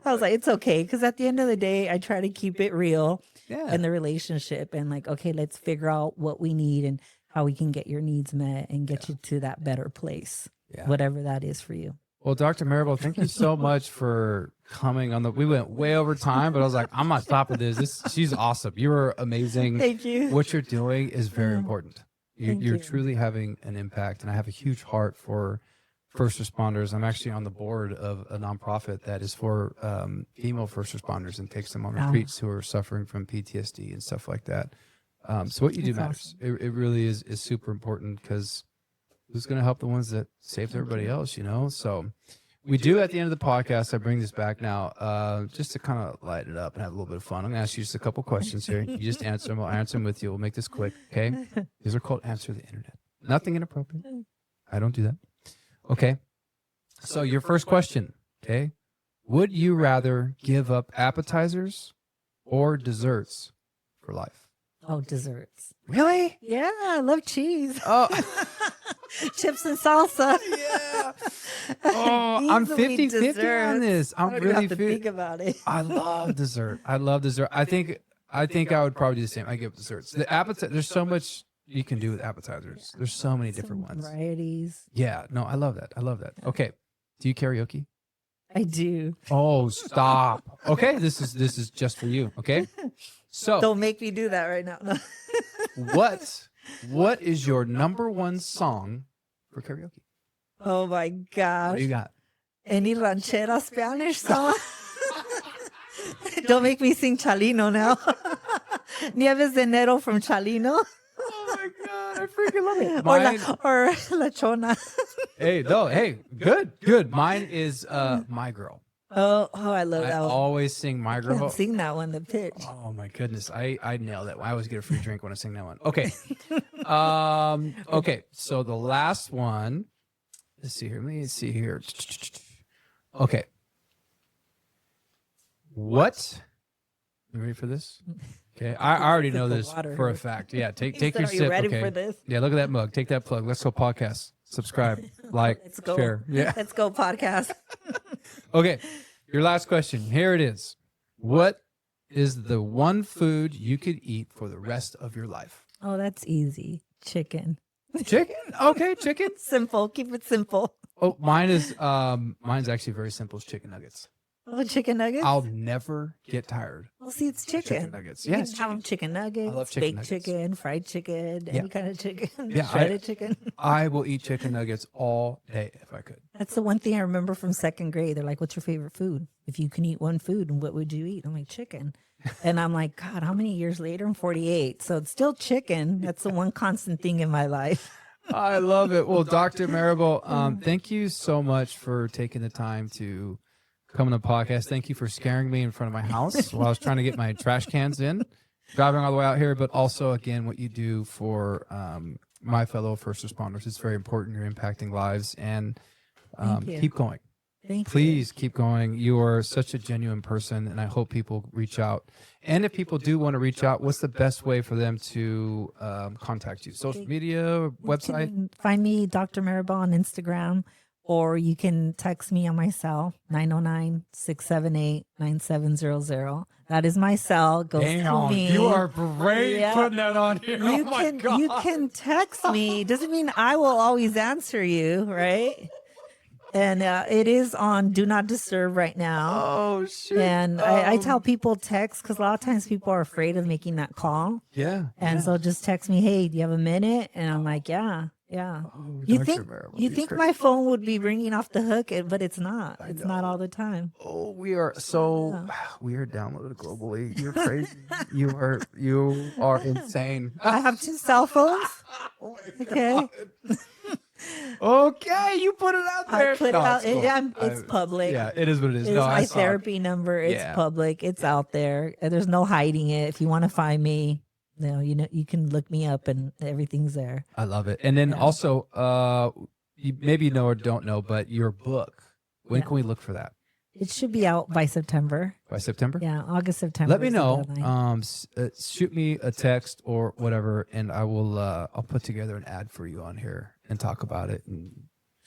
I was like, it's okay. Because at the end of the day, I try to keep it real. Yeah. In the relationship. And like, okay, let's figure out what we need. And how we can get your needs met and get you to that better place, whatever that is for you. Well, Dr. Maribel, thank you so much for coming on we went way over time, but I was like, I'm on top of this. She's awesome. You're amazing. Thank you. What you're doing is very important. Thank You're you. truly having an impact, and I have a huge heart for first responders. I'm actually on the board of a nonprofit that is for female first responders and takes them on retreats who are suffering from PTSD and stuff like that. So what you do matters. Awesome. It really is super important, because who's going to help the ones that saved everybody else, So we do, at the end of the podcast, I bring this back now, just to kind of light it up and have a little bit of fun. I'm going to ask you just a couple questions here. You just answer them. I'll answer them with you. We'll make this quick, okay? These are called Answer the Internet. Nothing inappropriate. I don't do that. Okay. So your first question, okay? Would you rather give up appetizers or desserts for life? Oh, desserts. Really? Yeah, I love cheese. Oh, Chips and salsa. yeah. Oh, I'm Easily 50-50 on desserts. this. I'm I don't really have to think about it. I love dessert. I love dessert. I think I would probably do the same. I give up desserts. The appetizer. There's so much you can do with appetizers. There's so many different ones. Varieties. Yeah. No, I love that. I love that. Okay. Do you karaoke? I do. Oh, stop. Okay. This is just for you. Okay. So Don't make me do that right now. No. what is your number one song for karaoke? Oh my What gosh. do you got? Any ranchera Spanish song? Don't make me sing Chalino now. Nieves de Enero from Chalino. Oh my God, I freaking love it. Or La Chona. Hey, good. Mine is My Girl. Oh, I love I that one. always sing My I Girl. can't sing that one, the pitch. Oh my goodness, I nailed that. I always get a free drink when I sing that one. Okay, okay. So the last one. Let's see here. Let me see here. Okay. What? You ready for this? Okay, I already know this for a fact. Yeah, take your Are you sip. ready Okay. for this? Yeah, look at that mug. Take that plug. Let's Go Podcast. Subscribe, like, Let's go. share. Yeah. Let's go podcast. Okay, your last question. Here it is. What is the one food you could eat for the rest of your life? Oh, that's easy. Chicken. Chicken? Okay, chicken. Simple. Keep it simple. Oh, mine's actually very simple. It's chicken nuggets. Oh, chicken nuggets? I'll never get tired. Well, see, it's of chicken. Chicken nuggets. You Yes. can have chicken nuggets, love chicken baked nuggets. chicken, fried chicken, Yeah. any kind of chicken, Yeah, shredded chicken. I will eat chicken nuggets all day if I could. That's the one thing I remember from second grade. They're like, what's your favorite food? If you can eat one food, what would you eat? I'm like, chicken. And I'm like, God, how many years later? I'm 48. So it's still chicken. That's the one constant thing in my life. I love it. Well, Dr. Maribel, thank you so much for taking the time to come on the podcast. Thank you for scaring me in front of my house while I was trying to get my trash cans in, driving all the way out here, but also, again, what you do for my fellow first responders. It's very important. You're impacting lives, and Thank you. keep going. Thank you. Please keep going. You are such a genuine person, and I hope people reach out. And if people do want to reach out, what's the best way for them to contact you? Social media, You website? can find me, Dr. Maribel, on Instagram, or you can text me on my cell, 909-678-9700. That is my cell. Goes to me. you are great Yeah. putting that on here. You Oh my can God. you can text me. Doesn't mean I will always answer you, right? And it is on Do Not Disturb right now. Oh, shoot. And I tell people text because a lot of times people are afraid of making that call. Yeah. And so just text me, hey, do you have a minute? And I'm like, yeah. Oh, You Dr. think Maribel, you you're think great. my phone would be ringing off the hook, but it's not. It's not all the time. Oh, we are so we are downloaded globally. You're crazy. you are insane. I have 2 cell phones. Oh Okay. Okay, you put it out there. I put it No, out. it's cool. It's public. Yeah, it is what it is. It's No, I my saw it. therapy number. It's Yeah. public. It's out there. And there's no hiding it. If you want to find me, you know, you can look me up and everything's there. I love it. And then also, maybe you know or don't know, but your book. When can we look for that? It should be out by September. By September? Yeah, August, September. Let me is the know. deadline. Shoot me a text or whatever, and I will. I'll put together an ad for you on here and talk about it and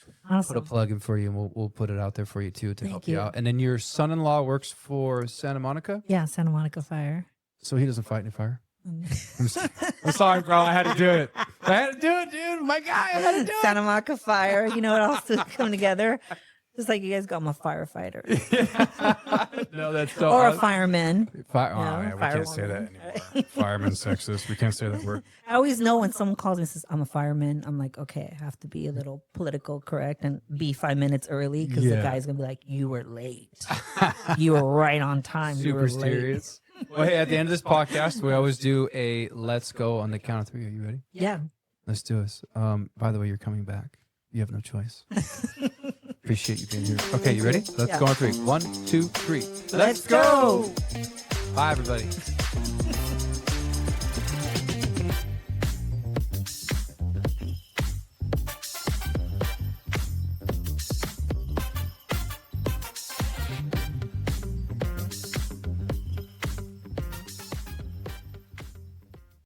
put a Awesome. plug in for you, and we'll put it out there for you too to Thank help you you. out. And then your son-in-law works for Santa Monica, Yeah, Santa Monica Fire. so he doesn't fight any fire. I'm sorry, bro. I had to do it. I had to do it, dude. My guy, I had to do it. Santa Monica Fire. You know what else is coming together? Just like you guys got my firefighter. No, that's so Or a awesome. fireman. Oh, man, we can't say firewoman. that anymore. Fireman's sexist. We can't say that word. I always know when someone calls me and says, I'm a fireman, I'm like, okay, I have to be a little political correct and be 5 minutes early because the Yeah. guy's going to be like, you were late. You were right on time. You Super were late. serious. Well, hey, at the end of this podcast, we always do a let's go on the count of 3. Are you ready? Yeah. Let's do this. By the way, you're coming back. You have no choice. Appreciate you being here. Okay, you ready? Let's Yeah. go on 3. 1, 2, 3. Let's go. Bye, everybody.